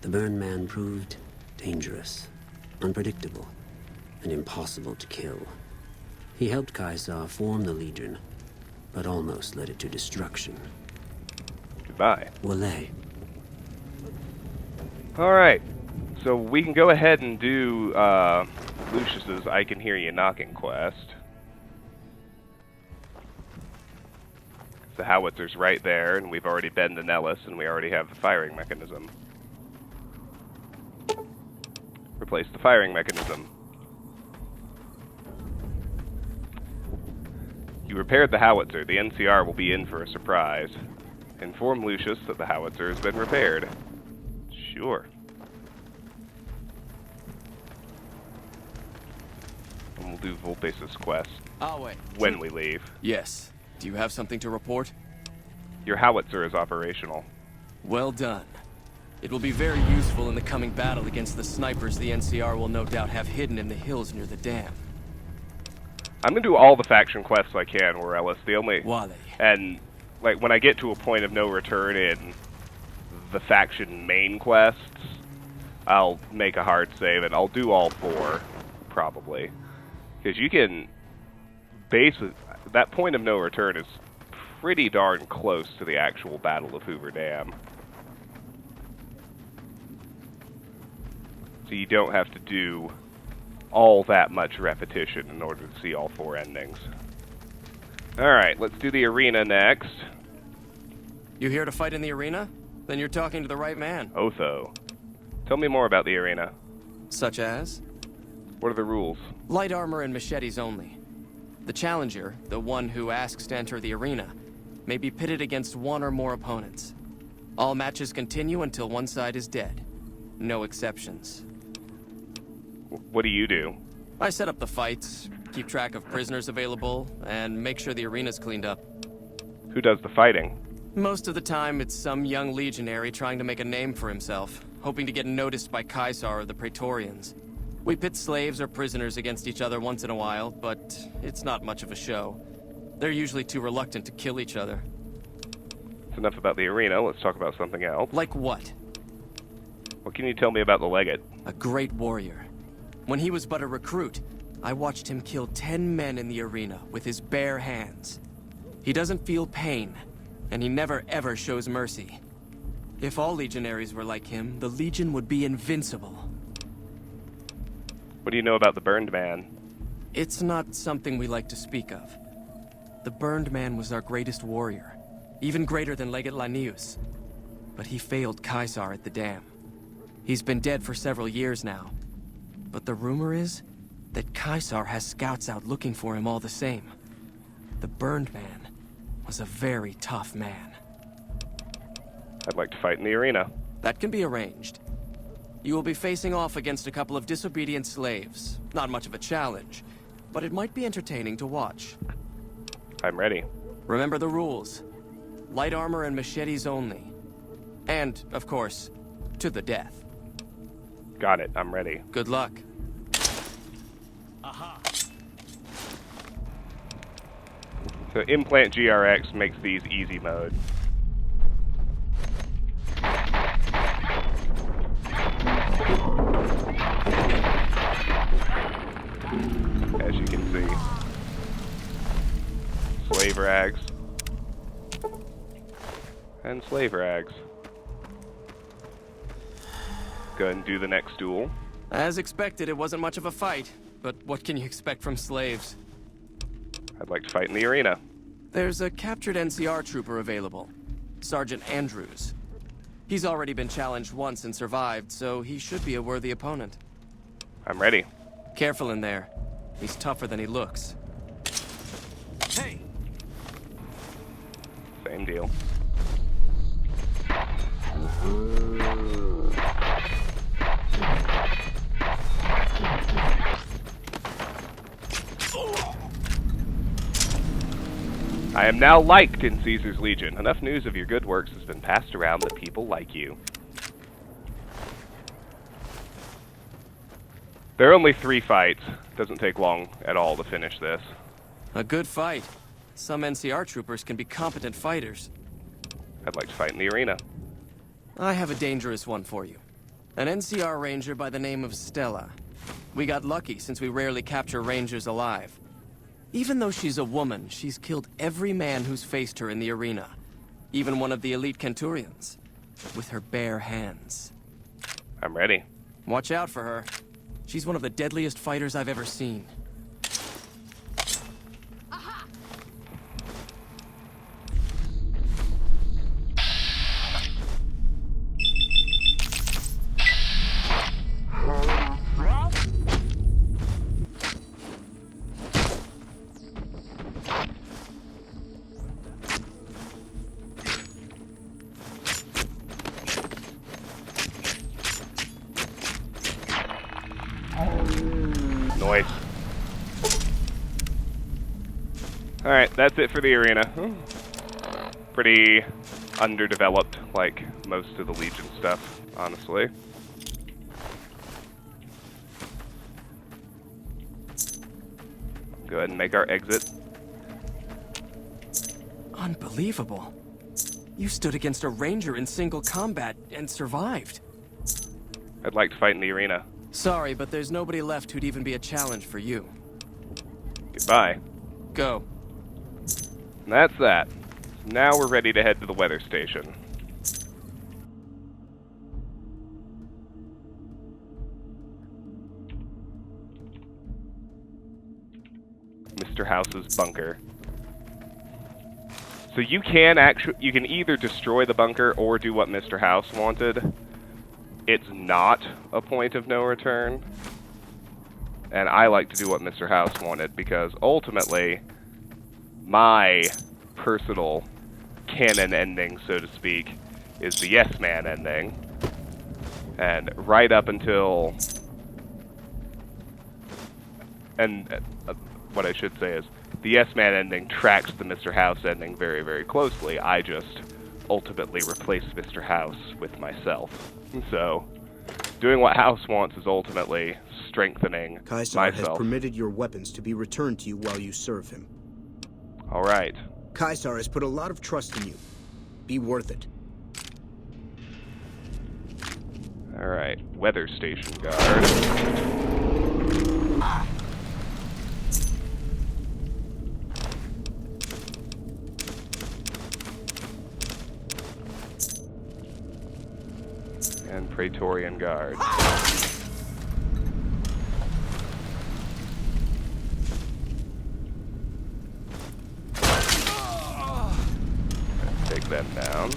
I: The Burned Man proved dangerous, unpredictable, and impossible to kill. He helped Caesar form the Legion, but almost led it to destruction.
A: Goodbye.
I: Wale.
A: Alright, so we can go ahead and do Lucius's I Can Hear You Knocking quest. The howitzer's right there, and we've already been to Nellis, and we already have the firing mechanism. Replace the firing mechanism. You repaired the howitzer. The NCR will be in for a surprise. Inform Lucius that the howitzer has been repaired. Sure. And we'll do Volpe's quest when we leave.
H: Yes. Do you have something to report?
A: Your howitzer is operational.
H: Well done. It will be very useful in the coming battle against the snipers the NCR will no doubt have hidden in the hills near the dam.
A: I'm gonna do all the faction quests I can, Morellis. The only...
H: Wale.
A: And, like, when I get to a point of no return in the faction main quests, I'll make a hard save, and I'll do all 4, probably. Because you can... Basically, that point of no return is pretty darn close to the actual Battle of Hoover Dam. So you don't have to do all that much repetition in order to see all 4 endings. Alright, let's do the arena next.
H: You here to fight in the arena? Then you're talking to the right man.
A: Otho. Tell me more about the arena.
H: Such as?
A: What are the rules?
H: Light armor and machetes only. The challenger, the one who asks to enter the arena, may be pitted against 1 or more opponents. All matches continue until one side is dead. No exceptions.
A: What do you do?
H: I set up the fights, keep track of prisoners available, and make sure the arena's cleaned up.
A: Who does the fighting?
H: Most of the time, it's some young legionary trying to make a name for himself, hoping to get noticed by Caesar or the Praetorians. We pit slaves or prisoners against each other once in a while, but it's not much of a show. They're usually too reluctant to kill each other.
A: That's enough about the arena. Let's talk about something else.
H: Like what?
A: What can you tell me about the Legate?
H: A great warrior. When he was but a recruit, I watched him kill 10 men in the arena with his bare hands. He doesn't feel pain, and he never ever shows mercy. If all legionaries were like him, the Legion would be invincible.
A: What do you know about the Burned Man?
H: It's not something we like to speak of. The Burned Man was our greatest warrior, even greater than Legate Lanius. But he failed Caesar at the dam. He's been dead for several years now. But the rumor is that Caesar has scouts out looking for him all the same. The Burned Man was a very tough man.
A: I'd like to fight in the arena.
H: That can be arranged. You will be facing off against a couple of disobedient slaves. Not much of a challenge, but it might be entertaining to watch.
A: I'm ready.
H: Remember the rules. Light armor and machetes only. And, of course, to the death.
A: Got it. I'm ready.
H: Good luck.
A: So Implant GRX makes these easy mode. As you can see. Slave rags. And slave rags. Go ahead and do the next duel.
H: As expected, it wasn't much of a fight. But what can you expect from slaves?
A: I'd like to fight in the arena.
H: There's a captured NCR trooper available. Sergeant Andrews. He's already been challenged once and survived, so he should be a worthy opponent.
A: I'm ready.
H: Careful in there. He's tougher than he looks.
G: Hey!
A: Same deal. I am now liked in Caesar's Legion. Enough news of your good works has been passed around that people like you. There are only 3 fights. Doesn't take long at all to finish this.
H: A good fight. Some NCR troopers can be competent fighters.
A: I'd like to fight in the arena.
H: I have a dangerous one for you. An NCR ranger by the name of Stella. We got lucky since we rarely capture rangers alive. Even though she's a woman, she's killed every man who's faced her in the arena. Even one of the elite Kenturians. With her bare hands.
A: I'm ready.
H: Watch out for her. She's one of the deadliest fighters I've ever seen.
A: Noise. Alright, that's it for the arena. Pretty underdeveloped, like most of the Legion stuff, honestly. Go ahead and make our exit.
H: Unbelievable. You stood against a ranger in single combat and survived.
A: I'd like to fight in the arena.
H: Sorry, but there's nobody left who'd even be a challenge for you.
A: Goodbye.
H: Go.
A: And that's that. Now we're ready to head to the weather station. Mr. House's bunker. So you can either destroy the bunker or do what Mr. House wanted. It's not a point of no return. And I like to do what Mr. House wanted because ultimately my personal canon ending, so to speak, is the Yes Man ending. And right up until... what I should say is, the Yes Man ending tracks the Mr. House ending very, very closely. I just ultimately replace Mr. House with myself. So, doing what House wants is ultimately strengthening
B: Caesar
A: myself.
B: has permitted your weapons to be returned to you while you serve him.
A: Alright.
B: Caesar has put a lot of trust in you. Be worth it.
A: Alright. Weather station guard. And Praetorian Guard. Let's take them down.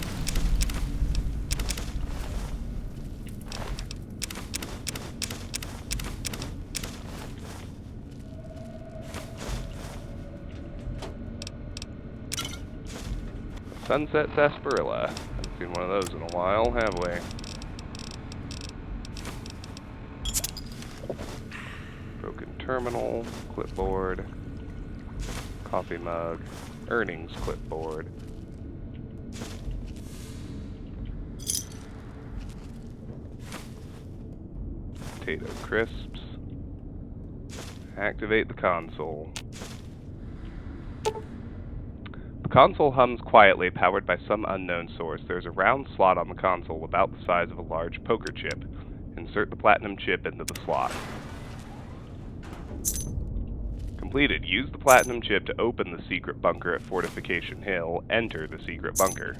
A: Sunset Sarsaparilla. Haven't seen one of those in a while, have we? Broken terminal, clipboard, coffee mug, earnings clipboard. Potato crisps. Activate the console. The console hums quietly, powered by some unknown source. There's a round slot on the console about the size of a large poker chip. Insert the platinum chip into the slot. Completed. Use the platinum chip to open the secret bunker at Fortification Hill. Enter the secret bunker.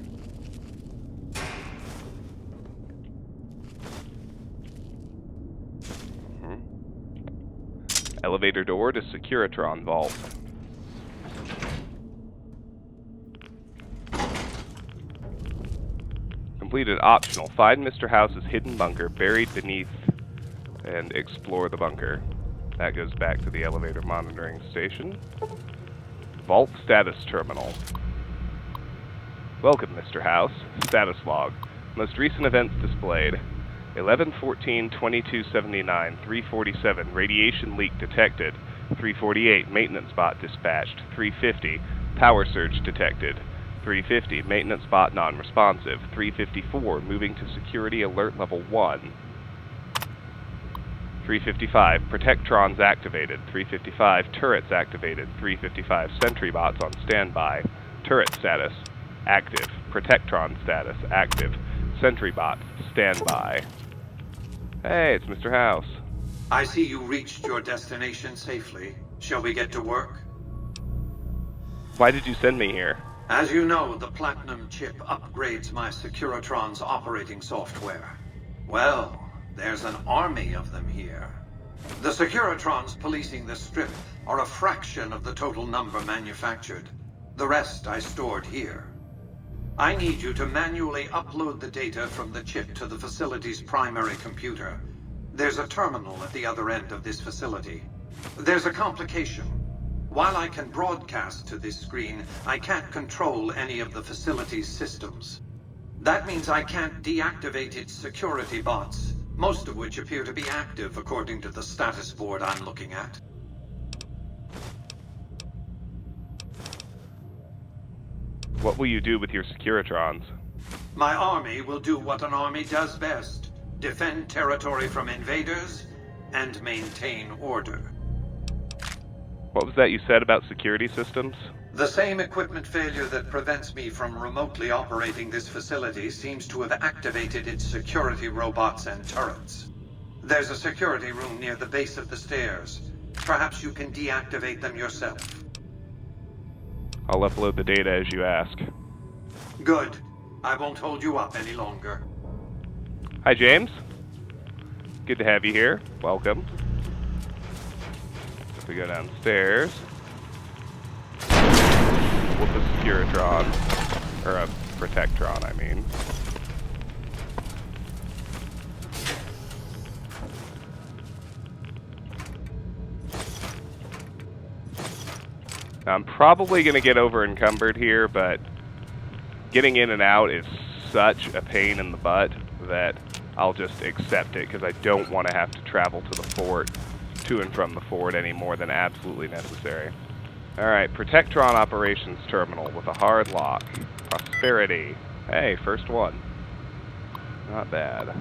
A: Elevator door to Securitron Vault. Completed. Optional. Find Mr. House's hidden bunker buried beneath and explore the bunker. That goes back to the elevator monitoring station. Vault status terminal. Welcome, Mr. House. Status log. Most recent events displayed. 11/14/2279, 347, radiation leak detected. 348, maintenance bot dispatched. 350, power surge detected. 350, maintenance bot non-responsive. 354, moving to security alert level 1. 355, protectrons activated. 355, turrets activated. 355, sentry bots on standby. Turret status active. Protectron status active. Sentry bots standby. Hey, it's Mr. House.
J: I see you reached your destination safely. Shall we get to work?
A: Why did you send me here?
J: As you know, the Platinum chip upgrades my Securitron's operating software. Well, there's an army of them here. The Securitrons policing the strip are a fraction of the total number manufactured. The rest I stored here. I need you to manually upload the data from the chip to the facility's primary computer. There's a terminal at the other end of this facility. There's a complication. While I can broadcast to this screen, I can't control any of the facility's systems. That means I can't deactivate its security bots, most of which appear to be active according to the status board I'm looking at.
A: What will you do with your Securitrons?
J: My army will do what an army does best. Defend territory from invaders and maintain order.
A: What was that you said about security systems?
J: The same equipment failure that prevents me from remotely operating this facility seems to have activated its security robots and turrets. There's a security room near the base of the stairs. Perhaps you can deactivate them yourself.
A: I'll upload the data as you ask.
J: Good. I won't hold you up any longer.
A: Hi, James. Good to have you here. Welcome. If we go downstairs, with the Securitron. Or a Protectron, I mean. I'm probably going to get over encumbered here, but getting in and out is such a pain in the butt that I'll just accept it, because I don't want to have to travel to the fort, to and from the fort, any more than absolutely necessary. Alright, Protectron Operations Terminal with a hard lock. Prosperity. Hey, first one. Not bad.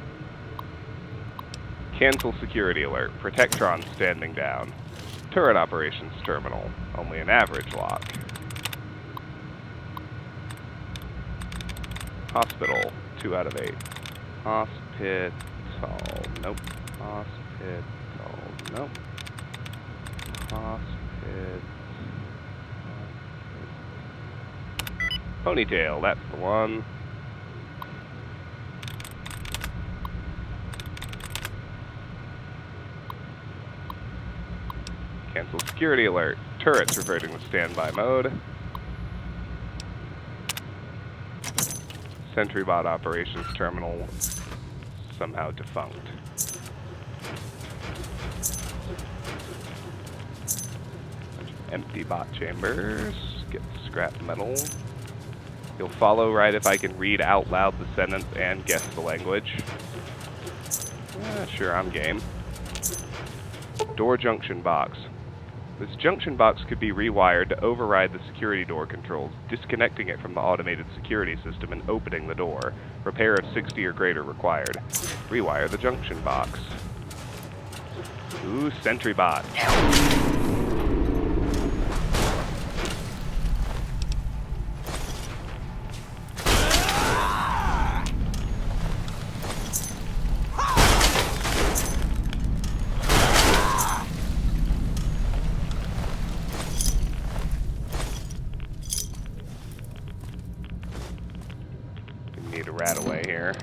A: Cancel security alert. Protectron standing down. Turret Operations Terminal. Only an average lock. Hospital. 2 out of 8. Hospital. Nope. Hospital. Nope. Hospital. Ponytail. That's the one. Cancel security alert. Turrets reverting to standby mode. SentryBot Operations Terminal somehow defunct. Empty bot chambers. Get scrap metal. You'll follow right if I can read out loud the sentence and guess the language. Sure, I'm game. Door junction box. This junction box could be rewired to override the security door controls, disconnecting it from the automated security system and opening the door. Repair of 60 or greater required. Rewire the junction box. Ooh, SentryBot. Need a rat away here.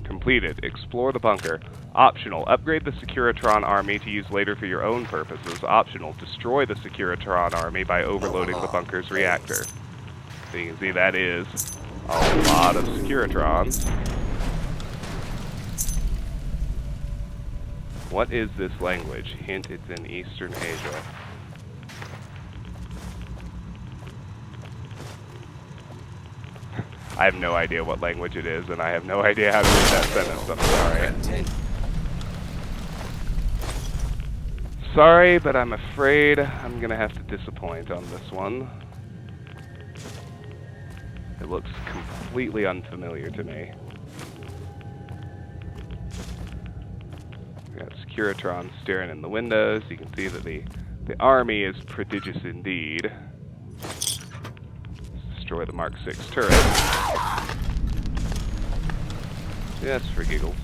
A: Completed. Explore the bunker. Optional. Upgrade the Securitron army to use later for your own purposes. Optional. Destroy the Securitron army by overloading the bunker's reactor. So you can see that is a lot of Securitrons. What is this language? Hint, it's in Eastern Asia. I have no idea what language it is, and I have no idea how to read that sentence. I'm sorry. Sorry, but I'm afraid I'm gonna have to disappoint on this one. It looks completely unfamiliar to me. We got Securitron staring in the windows. You can see that the army is prodigious indeed. Let's destroy the Mark 6 turret. Just for giggles.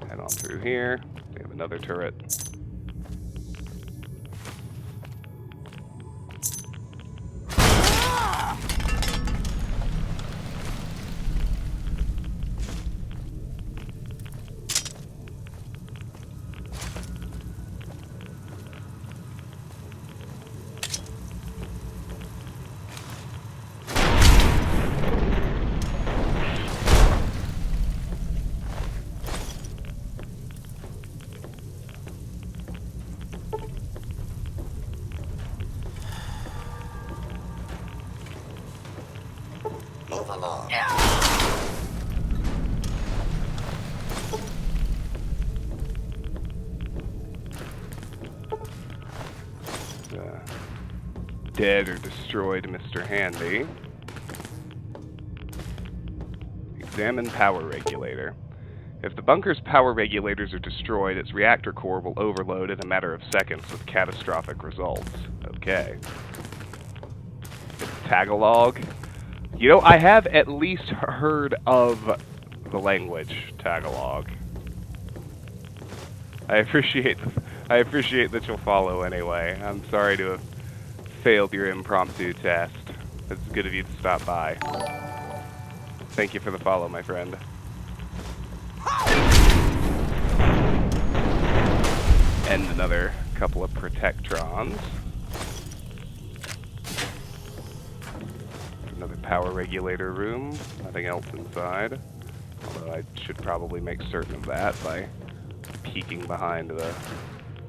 A: Head on through here. We have another turret.
K: Move along.
A: Dead or destroyed Mr. Handy. Examine power regulator. If the bunker's power regulators are destroyed, its reactor core will overload in a matter of seconds with catastrophic results. Okay. It's Tagalog. You know, I have at least heard of the language, Tagalog. I appreciate that you'll follow anyway. I'm sorry to have failed your impromptu test. It's good of you to stop by. Thank you for the follow, my friend. And another couple of Protectrons. Another power regulator room. Nothing else inside. Although I should probably make certain of that by peeking behind the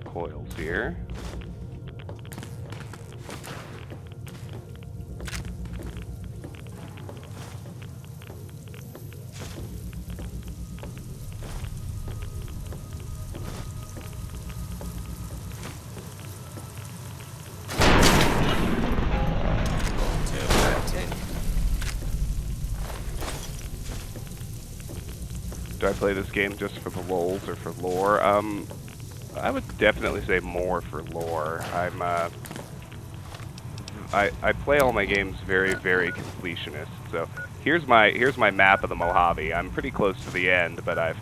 A: coils here. Do I play this game just for the lulz or for lore? I would definitely say more for lore. I play all my games very, very completionist. So here's my map of the Mojave. I'm pretty close to the end, but I've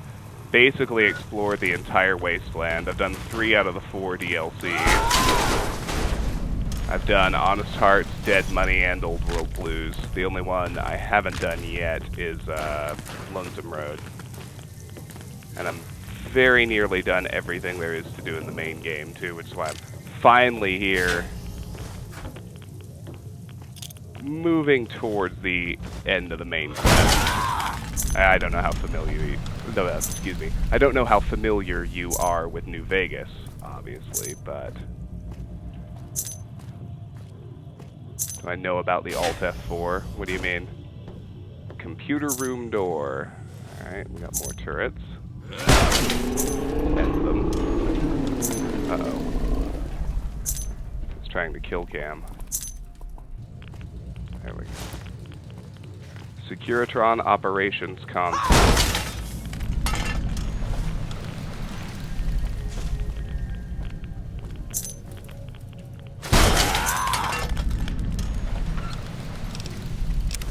A: basically explored the entire wasteland. I've done 3 out of the 4 DLCs. I've done Honest Hearts, Dead Money, and Old World Blues. The only one I haven't done yet is Lonesome Road. And I'm very nearly done everything there is to do in the main game, too, which is why I'm finally here, moving towards the end of the main quest. I don't know how familiar I don't know how familiar you are with New Vegas, obviously, but do I know about the Alt F4? What do you mean? Computer room door. Alright, we got more turrets. End them. Uh-oh. It's trying to kill Cam. There we go. Securitron Operations Console.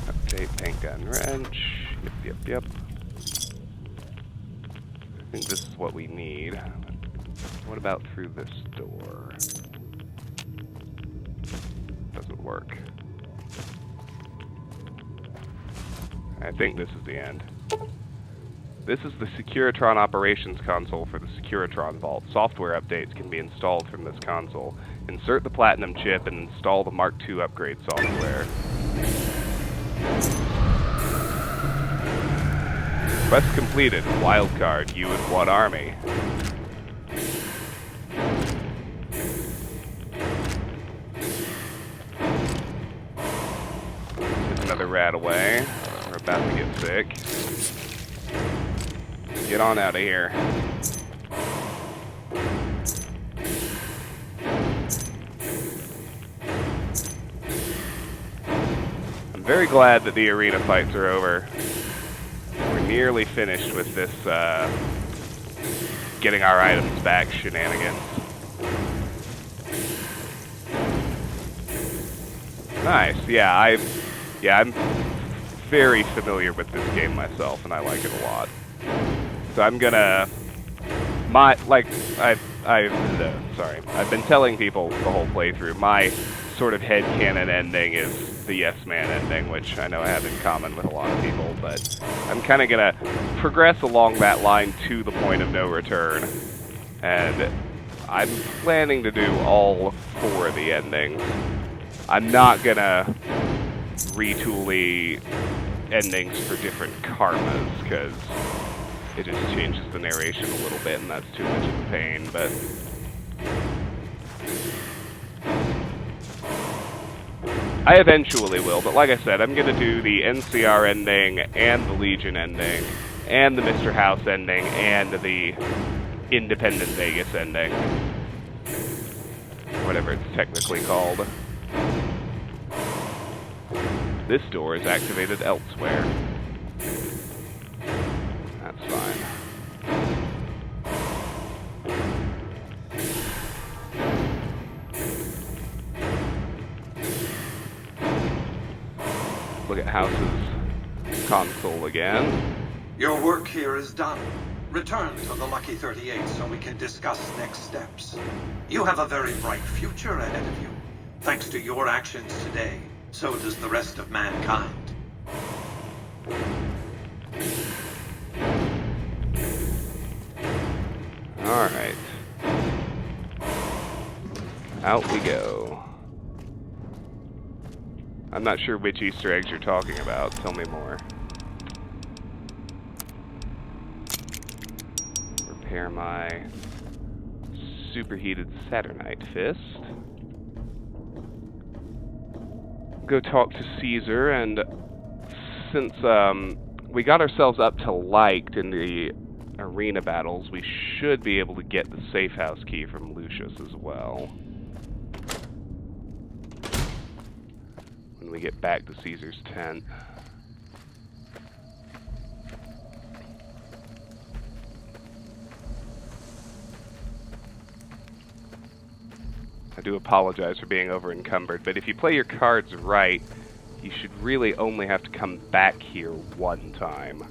A: Update paint gun wrench. Yep. I think this is what we need. What about through this door? Doesn't work. I think this is the end. This is the Securitron Operations Console for the Securitron Vault. Software updates can be installed from this console. Insert the Platinum chip and install the Mark II upgrade software. Quest completed. Wildcard. You and what army? Get another rat away. We're about to get sick. Get on out of here. I'm very glad that the arena fights are over. Nearly finished with this getting our items back shenanigans. Nice. Yeah, I'm very familiar with this game myself, and I like it a lot. So I'm gonna I've been telling people the whole playthrough. My sort of headcanon ending is the Yes Man ending, which I know I have in common with a lot of people, but I'm kind of gonna progress along that line to the point of no return, and I'm planning to do all 4 of the endings. I'm not gonna retool the endings for different karmas, because it just changes the narration a little bit, and that's too much of a pain, but I eventually will, but like I said, I'm going to do the NCR ending, and the Legion ending, and the Mr. House ending, and the Independent Vegas ending. Whatever it's technically called. This door is activated elsewhere. That's fine. Look at House's console again.
J: Your work here is done. Return to the Lucky 38 so we can discuss next steps. You have a very bright future ahead of you. Thanks to your actions today, so does the rest of mankind.
A: Alright. Out we go. I'm not sure which Easter eggs you're talking about. Tell me more. Repair my superheated Saturnite fist. Go talk to Caesar, and since we got ourselves up to liked in the arena battles, we should be able to get the safe house key from Lucius as well. When we get back to Caesar's tent. I do apologize for being over encumbered, but if you play your cards right, you should really only have to come back here one time.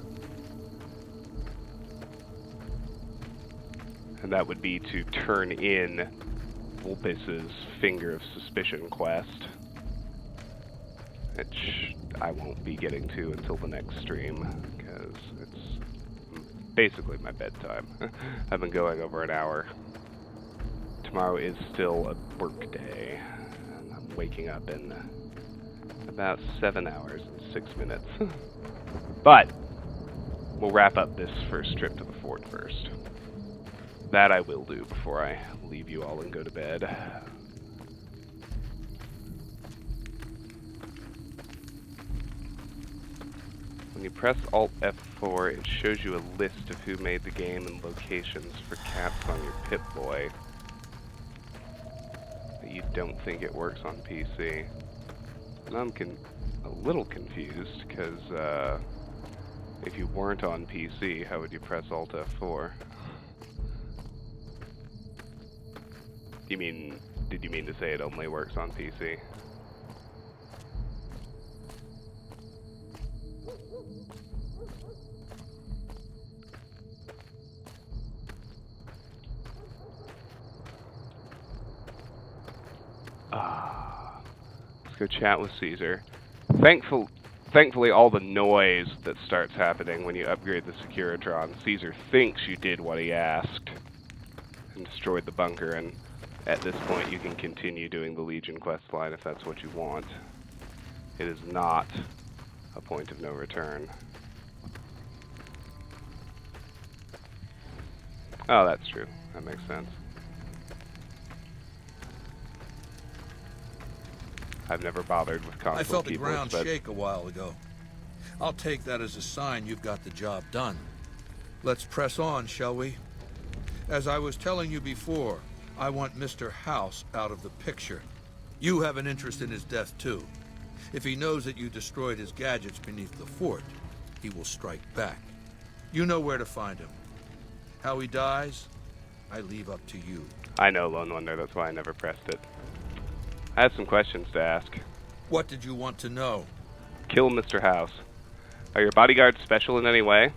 A: And that would be to turn in Vulpes' Finger of Suspicion quest, which I won't be getting to until the next stream, because it's basically my bedtime. I've been going over an hour. Tomorrow is still a work day, and I'm waking up in about 7 hours and 6 minutes. But we'll wrap up this first trip to the fort first. That I will do before I leave you all and go to bed. When you press Alt F4, it shows you a list of who made the game and locations for caps on your Pip-Boy. But you don't think it works on PC. And I'm a little confused, because if you weren't on PC, how would you press Alt F4? Did you mean to say it only works on PC? Let's go chat with Caesar. Thankfully, all the noise that starts happening when you upgrade the Securitron, Caesar thinks you did what he asked and destroyed the bunker, and at this point you can continue doing the Legion questline if that's what you want. It is not a point of no return. Oh, that's true. That makes sense. I've never bothered with console
F: I felt the
A: keyboards,
F: ground shake a while ago. I'll take that as a sign you've got the job done. Let's press on, shall we? As I was telling you before, I want Mr. House out of the picture. You have an interest in his death, too. If he knows that you destroyed his gadgets beneath the fort, he will strike back. You know where to find him. How he dies, I leave up to you.
A: I know, Lone Wonder, that's why I never pressed it. I have some questions to ask.
F: What did you want to know?
A: Kill Mr. House. Are your bodyguards special in any way?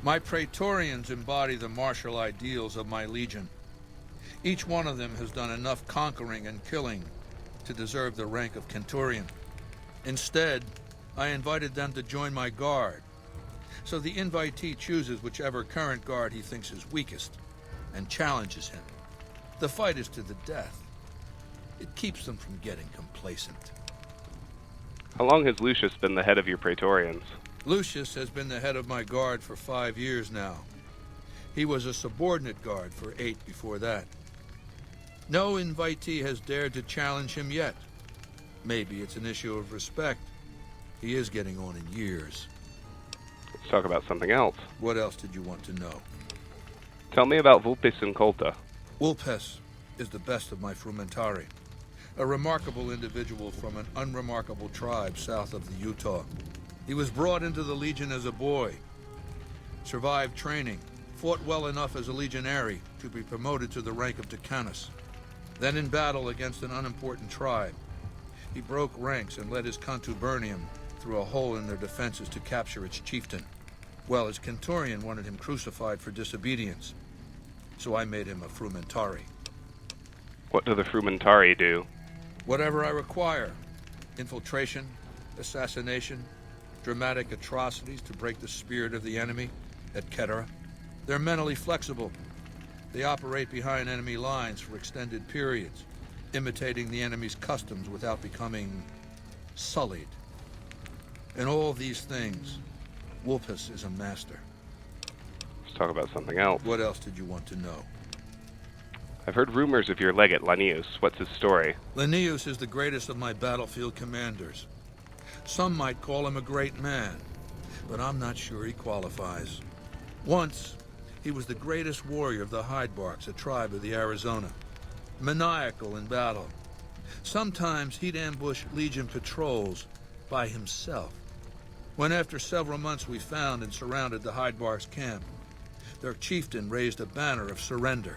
F: My Praetorians embody the martial ideals of my legion. Each one of them has done enough conquering and killing to deserve the rank of Centurion. Instead, I invited them to join my guard. So the invitee chooses whichever current guard he thinks is weakest and challenges him. The fight is to the death. It keeps them from getting complacent.
A: How long has Lucius been the head of your Praetorians?
F: Lucius has been the head of my guard for 5 years now. He was a subordinate guard for 8 before that. No invitee has dared to challenge him yet. Maybe it's an issue of respect. He is getting on in years.
A: Let's talk about something else.
F: What else did you want to know?
A: Tell me about Vulpes Inculta.
F: Vulpes is the best of my Frumentari. A remarkable individual from an unremarkable tribe south of the Utah. He was brought into the Legion as a boy, survived training, fought well enough as a legionary to be promoted to the rank of Decanus. Then in battle against an unimportant tribe, he broke ranks and led his contubernium through a hole in their defenses to capture its chieftain. Well, his Kenturian wanted him crucified for disobedience, so I made him a Frumentari.
A: What do the Frumentari do?
F: Whatever I require. Infiltration, assassination, dramatic atrocities to break the spirit of the enemy, etc. They're mentally flexible. They operate behind enemy lines for extended periods, imitating the enemy's customs without becoming sullied. In all these things, Vulpes is a master.
A: Let's talk about something else.
F: What else did you want to know?
A: I've heard rumors of your legate, Lanius. What's his story?
F: Lanius is the greatest of my battlefield commanders. Some might call him a great man, but I'm not sure he qualifies. Once, he was the greatest warrior of the Hydebarks, a tribe of the Arizona. Maniacal in battle. Sometimes he'd ambush Legion patrols by himself. When after several months we found and surrounded the Hydebarks camp, their chieftain raised a banner of surrender.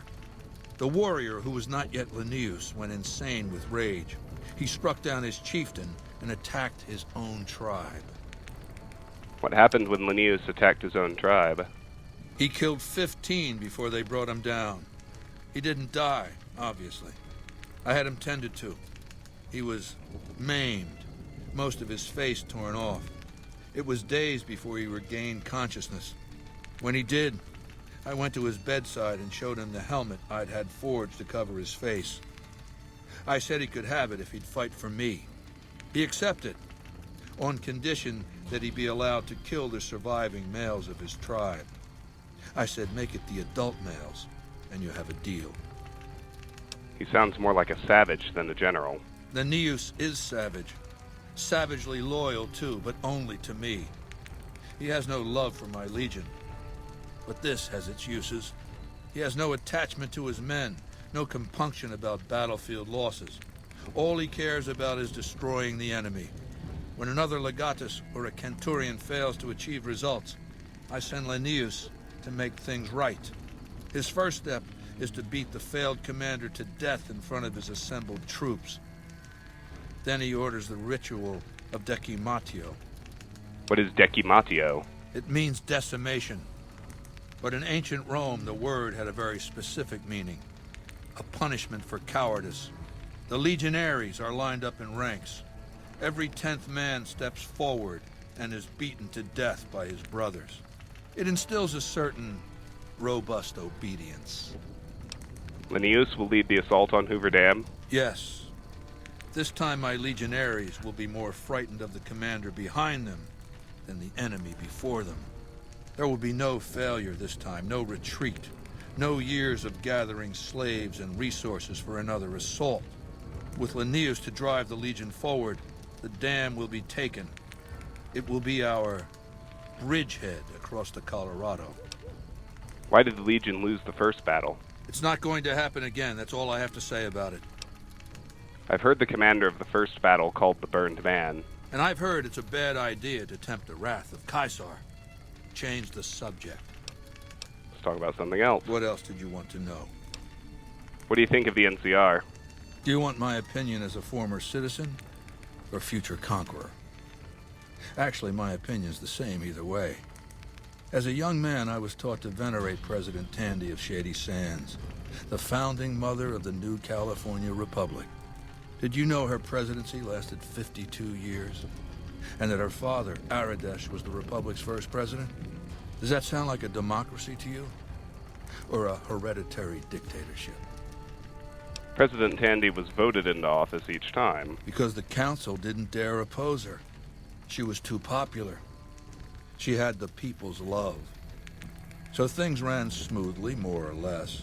F: The warrior, who was not yet Lanius, went insane with rage. He struck down his chieftain and attacked his own tribe.
A: What happened when Lanius attacked his own tribe?
F: He killed 15 before they brought him down. He didn't die, obviously. I had him tended to. He was maimed, most of his face torn off. It was days before he regained consciousness. When he did, I went to his bedside and showed him the helmet I'd had forged to cover his face. I said he could have it if he'd fight for me. He accepted, on condition that he be allowed to kill the surviving males of his tribe. I said, make it the adult males, and you have a deal.
A: He sounds more like a savage than a general.
F: Lanius is savage. Savagely loyal, too, but only to me. He has no love for my legion. But this has its uses. He has no attachment to his men, no compunction about battlefield losses. All he cares about is destroying the enemy. When another legatus or a Kenturian fails to achieve results, I send Lanius to make things right. His first step is to beat the failed commander to death in front of his assembled troops. Then he orders the ritual of Decimatio.
A: What is Decimatio?
F: It means decimation. But in ancient Rome, the word had a very specific meaning. A punishment for cowardice. The legionaries are lined up in ranks. Every 10th man steps forward and is beaten to death by his brothers. It instills a certain robust obedience.
A: Lanius will lead the assault on Hoover Dam?
F: Yes. This time my legionaries will be more frightened of the commander behind them than the enemy before them. There will be no failure this time, no retreat, no years of gathering slaves and resources for another assault. With Lanius to drive the Legion forward, the dam will be taken. It will be our bridgehead across the Colorado.
A: Why did the Legion lose the first battle?
F: It's not going to happen again, that's all I have to say about it.
A: I've heard the commander of the first battle called the Burned Man.
F: And I've heard it's a bad idea to tempt the wrath of Caesar. Change the subject.
A: Let's talk about something else.
F: What else did you want to know?
A: What do you think of the NCR?
F: Do you want my opinion as a former citizen or future conqueror? Actually, my opinion's the same either way. As a young man, I was taught to venerate President Tandy of Shady Sands, the founding mother of the new California Republic. Did you know her presidency lasted 52 years? And that her father, Aradesh, was the Republic's first president? Does that sound like a democracy to you? Or a hereditary dictatorship?
A: President Tandy was voted into office each time.
F: Because the council didn't dare oppose her. She was too popular. She had the people's love. So things ran smoothly, more or less.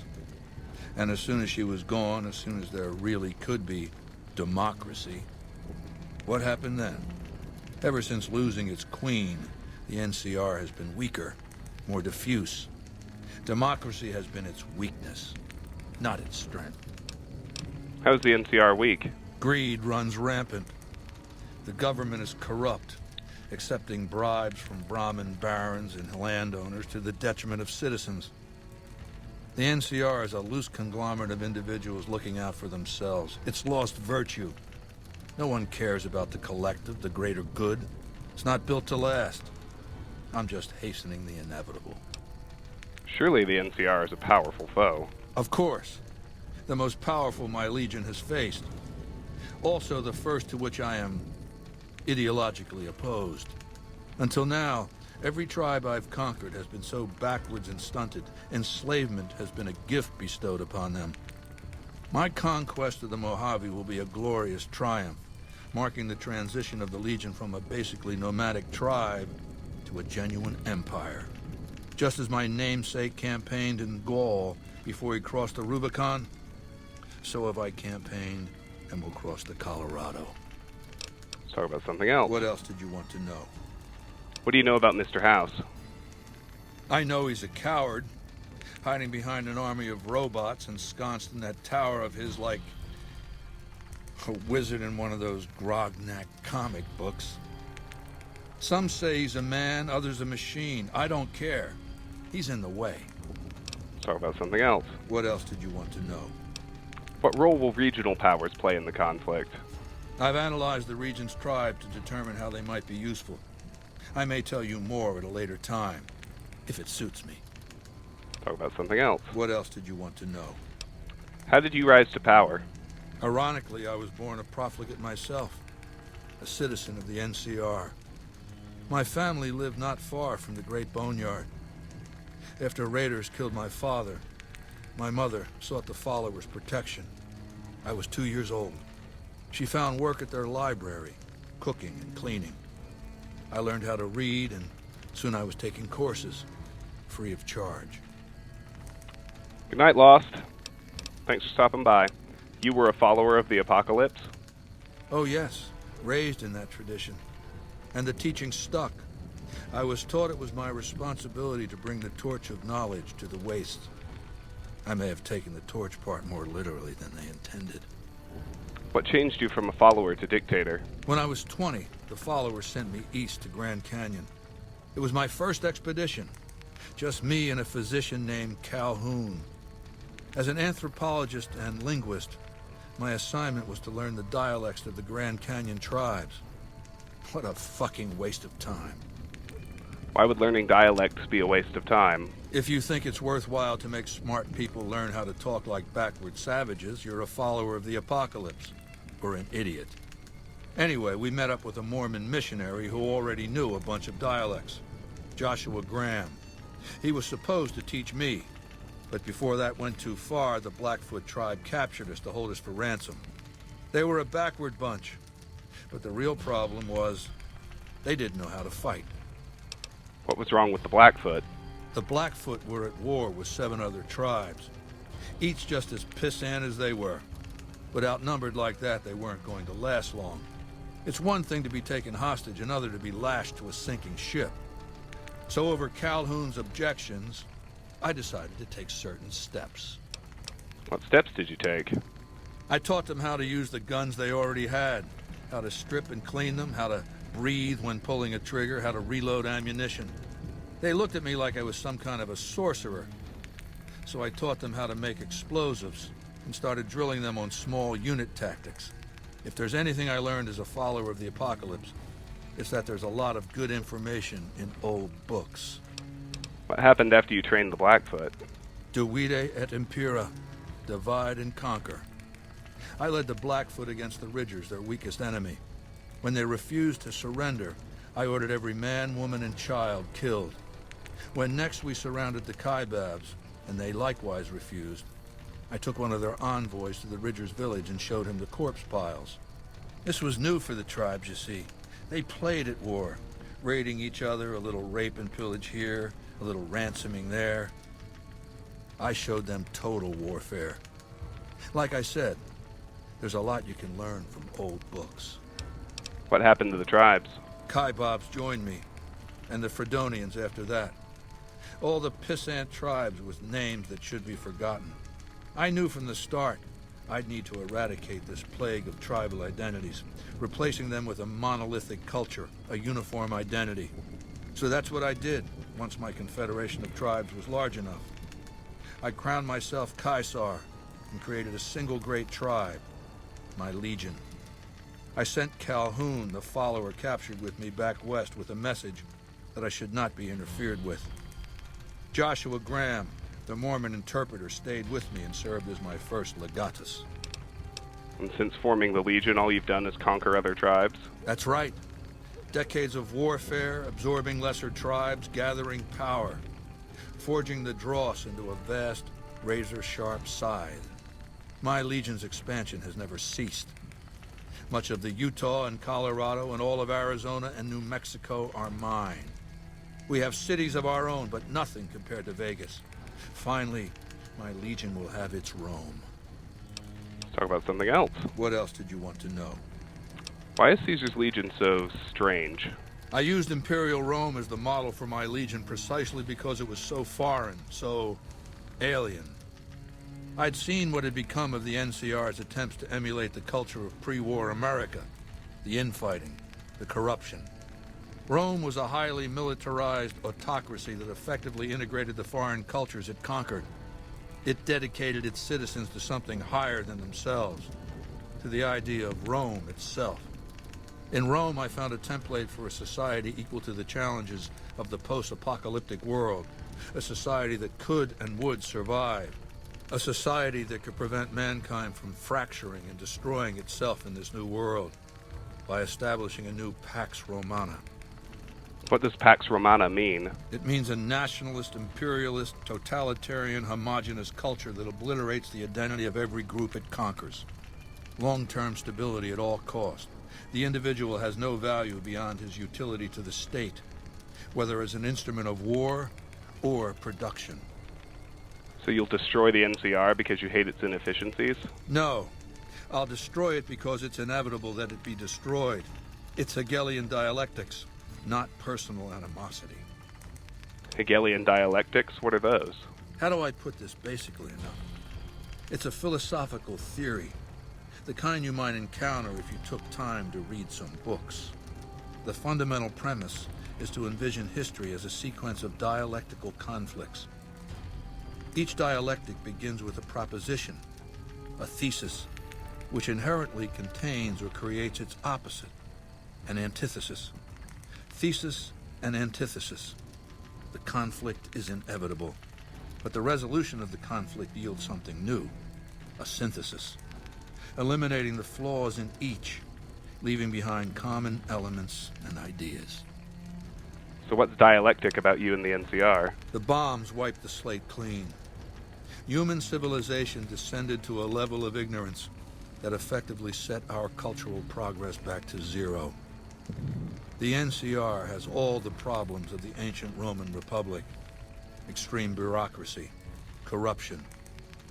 F: And as soon as she was gone, as soon as there really could be democracy, what happened then? Ever since losing its queen, the NCR has been weaker, more diffuse. Democracy has been its weakness, not its strength.
A: How's the NCR weak?
F: Greed runs rampant. The government is corrupt, accepting bribes from Brahmin barons and landowners to the detriment of citizens. The NCR is a loose conglomerate of individuals looking out for themselves. It's lost virtue. No one cares about the collective, the greater good. It's not built to last. I'm just hastening the inevitable.
A: Surely the NCR is a powerful foe.
F: Of course. The most powerful my Legion has faced. Also the first to which I am ideologically opposed. Until now, every tribe I've conquered has been so backwards and stunted, enslavement has been a gift bestowed upon them. My conquest of the Mojave will be a glorious triumph, marking the transition of the Legion from a basically nomadic tribe to a genuine empire. Just as my namesake campaigned in Gaul before he crossed the Rubicon, so have I campaigned and will cross the Colorado.
A: Let's talk about something else.
F: What else did you want to know?
A: What do you know about Mr. House?
F: I know he's a coward, hiding behind an army of robots ensconced in that tower of his like a wizard in one of those Grognak comic books. Some say he's a man, others a machine. I don't care. He's in the way.
A: Let's talk about something else.
F: What else did you want to know?
A: What role will regional powers play in the conflict?
F: I've analyzed the region's tribe to determine how they might be useful. I may tell you more at a later time, if it suits me.
A: Talk about something else.
F: What else did you want to know?
A: How did you rise to power?
F: Ironically, I was born a profligate myself, a citizen of the NCR. My family lived not far from the Great Boneyard. After raiders killed my father, my mother sought the followers' protection. I was 2 years old. She found work at their library, cooking and cleaning. I learned how to read, and soon I was taking courses, free of charge.
A: Good night, Lost. Thanks for stopping by. You were a follower of the Apocalypse?
F: Oh yes, raised in that tradition. And the teaching stuck. I was taught it was my responsibility to bring the torch of knowledge to the wastes. I may have taken the torch part more literally than they intended.
A: What changed you from a follower to dictator?
F: When I was 20, the followers sent me east to Grand Canyon. It was my first expedition. Just me and a physician named Calhoun. As an anthropologist and linguist, my assignment was to learn the dialects of the Grand Canyon tribes. What a fucking waste of time.
A: Why would learning dialects be a waste of time?
F: If you think it's worthwhile to make smart people learn how to talk like backward savages, you're a follower of the Apocalypse. Or an idiot. Anyway, we met up with a Mormon missionary who already knew a bunch of dialects. Joshua Graham. He was supposed to teach me, but before that went too far, the Blackfoot tribe captured us to hold us for ransom. They were a backward bunch, but the real problem was they didn't know how to fight.
A: What was wrong with the Blackfoot?
F: The Blackfoot were at war with 7 other tribes, each just as pissant as they were. But outnumbered like that, they weren't going to last long. It's one thing to be taken hostage, another to be lashed to a sinking ship. So over Calhoun's objections, I decided to take certain steps.
A: What steps did you take?
F: I taught them how to use the guns they already had, how to strip and clean them, how to breathe when pulling a trigger, how to reload ammunition. They looked at me like I was some kind of a sorcerer. So I taught them how to make explosives and started drilling them on small unit tactics. If there's anything I learned as a follower of the Apocalypse, it's that there's a lot of good information in old books.
A: What happened after you trained the Blackfoot?
F: Divide et impera, divide and conquer. I led the Blackfoot against the Ridgers, their weakest enemy. When they refused to surrender, I ordered every man, woman, and child killed. When next we surrounded the Kaibabs, and they likewise refused, I took one of their envoys to the Ridgers' village and showed him the corpse piles. This was new for the tribes, you see. They played at war, raiding each other, a little rape and pillage here, a little ransoming there. I showed them total warfare. Like I said, there's a lot you can learn from old books.
A: What happened to the tribes?
F: Kaibabs joined me, and the Fredonians after that. All the pissant tribes with names that should be forgotten. I knew from the start I'd need to eradicate this plague of tribal identities, replacing them with a monolithic culture, a uniform identity. So that's what I did once my confederation of tribes was large enough. I crowned myself Caesar and created a single great tribe, my Legion. I sent Calhoun, the follower captured with me, back west with a message but I should not be interfered with. Joshua Graham, the Mormon interpreter, stayed with me and served as my first legatus.
A: And since forming the Legion, all you've done is conquer other tribes?
F: That's right. Decades of warfare, absorbing lesser tribes, gathering power, forging the dross into a vast, razor-sharp scythe. My Legion's expansion has never ceased. Much of the Utah and Colorado and all of Arizona and New Mexico are mine. We have cities of our own, but nothing compared to Vegas. Finally, my Legion will have its Rome.
A: Let's talk about something else.
F: What else did you want to know?
A: Why is Caesar's Legion so strange?
F: I used Imperial Rome as the model for my Legion precisely because it was so foreign, so alien. I'd seen what had become of the NCR's attempts to emulate the culture of pre-war America, the infighting, the corruption. Rome was a highly militarized autocracy that effectively integrated the foreign cultures it conquered. It dedicated its citizens to something higher than themselves, to the idea of Rome itself. In Rome, I found a template for a society equal to the challenges of the post-apocalyptic world, a society that could and would survive, a society that could prevent mankind from fracturing and destroying itself in this new world by establishing a new Pax Romana.
A: What does Pax Romana mean?
F: It means a nationalist, imperialist, totalitarian, homogenous culture that obliterates the identity of every group it conquers. Long-term stability at all cost. The individual has no value beyond his utility to the state, whether as an instrument of war or production.
A: So you'll destroy the NCR because you hate its inefficiencies?
F: No. I'll destroy it because it's inevitable that it be destroyed. It's Hegelian dialectics, not personal animosity.
A: Hegelian dialectics? What are those?
F: How do I put this basically enough? It's a philosophical theory, the kind you might encounter if you took time to read some books. The fundamental premise is to envision history as a sequence of dialectical conflicts. Each dialectic begins with a proposition, a thesis, which inherently contains or creates its opposite, an antithesis. Thesis and antithesis. The conflict is inevitable, but the resolution of the conflict yields something new, a synthesis, eliminating the flaws in each, leaving behind common elements and ideas.
A: So what's dialectic about you and the NCR?
F: The bombs wiped the slate clean. Human civilization descended to a level of ignorance that effectively set our cultural progress back to zero. The NCR has all the problems of the ancient Roman Republic. Extreme bureaucracy, corruption,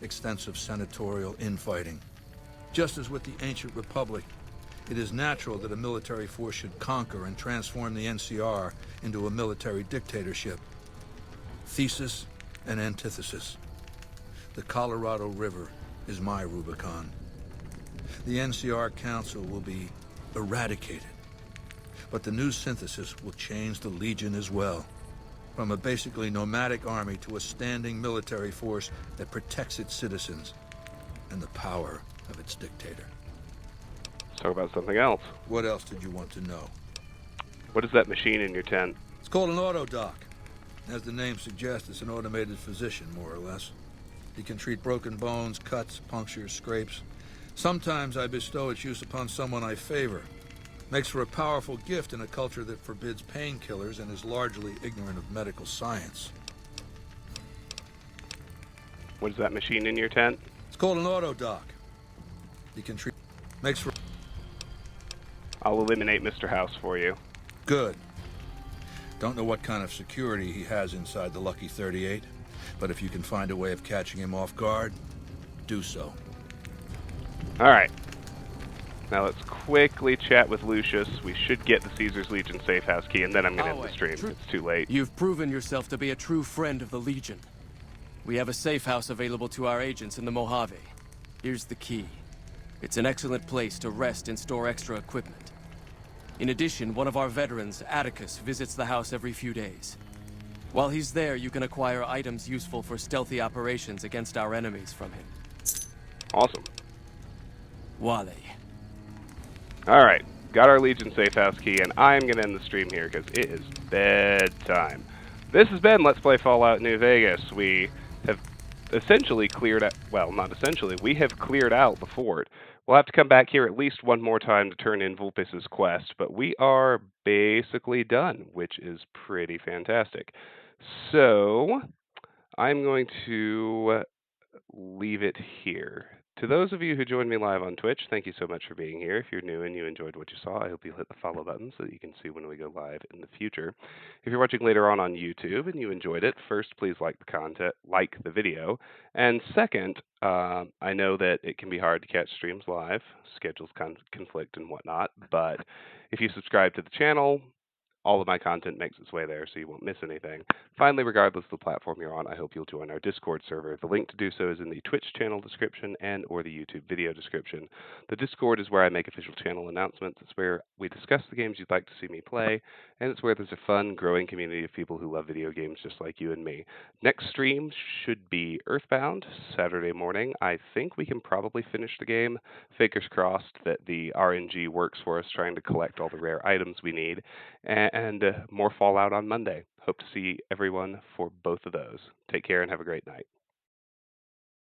F: extensive senatorial infighting. Just as with the ancient Republic, it is natural that a military force should conquer and transform the NCR into a military dictatorship. Thesis and antithesis. The Colorado River is my Rubicon. The NCR Council will be eradicated, but the new synthesis will change the Legion as well. From a basically nomadic army to a standing military force that protects its citizens and the power of its dictator.
A: Let's talk about something else.
F: What else did you want to know?
A: What is that machine in your tent?
F: It's called an autodoc. As the name suggests, it's an automated physician, more or less. He can treat broken bones, cuts, punctures, scrapes. Sometimes I bestow its use upon someone I favor. Makes for a powerful gift in a culture that forbids painkillers and is largely ignorant of medical science.
A: What is that machine in your tent?
F: It's called an autodoc. He can treat... Makes for...
A: I'll eliminate Mr. House for you.
F: Good. Don't know what kind of security he has inside the Lucky 38, but if you can find a way of catching him off guard, do so.
A: All right. Now let's quickly chat with Lucius. We should get the Caesar's Legion safe house key, and then I'm going to end the stream. It's too late.
H: You've proven yourself to be a true friend of the Legion. We have a safe house available to our agents in the Mojave. Here's the key. It's an excellent place to rest and store extra equipment. In addition, one of our veterans, Atticus, visits the house every few days. While he's there, you can acquire items useful for stealthy operations against our enemies from him.
A: Awesome.
H: Wale.
A: All right. got our Legion safe house key, and I'm going to end the stream here because it is bedtime. This has been Let's Play Fallout New Vegas. We have essentially cleared out, well, not essentially, we have cleared out the fort. We'll have to come back here at least one more time to turn in Vulpus's quest, but we are basically done, which is pretty fantastic. So, I'm going to leave it here. To those of you who joined me live on Twitch, thank you so much for being here. If you're new and you enjoyed what you saw, I hope you'll hit the follow button so that you can see when we go live in the future. If you're watching later on YouTube and you enjoyed it, first, please like the content, like the video. And second, I know that it can be hard to catch streams live, schedules conflict and whatnot, but if you subscribe to the channel, all of my content makes its way there, so you won't miss anything. Finally, regardless of the platform you're on, I hope you'll join our Discord server. The link to do so is in the Twitch channel description and or the YouTube video description. The Discord is where I make official channel announcements. It's where we discuss the games you'd like to see me play, and it's where there's a fun, growing community of people who love video games just like you and me. Next stream should be Earthbound, Saturday morning. I think we can probably finish the game. Fingers crossed that the RNG works for us, trying to collect all the rare items we need. And more Fallout on Monday. Hope to see everyone for both of those. Take care and have a great night.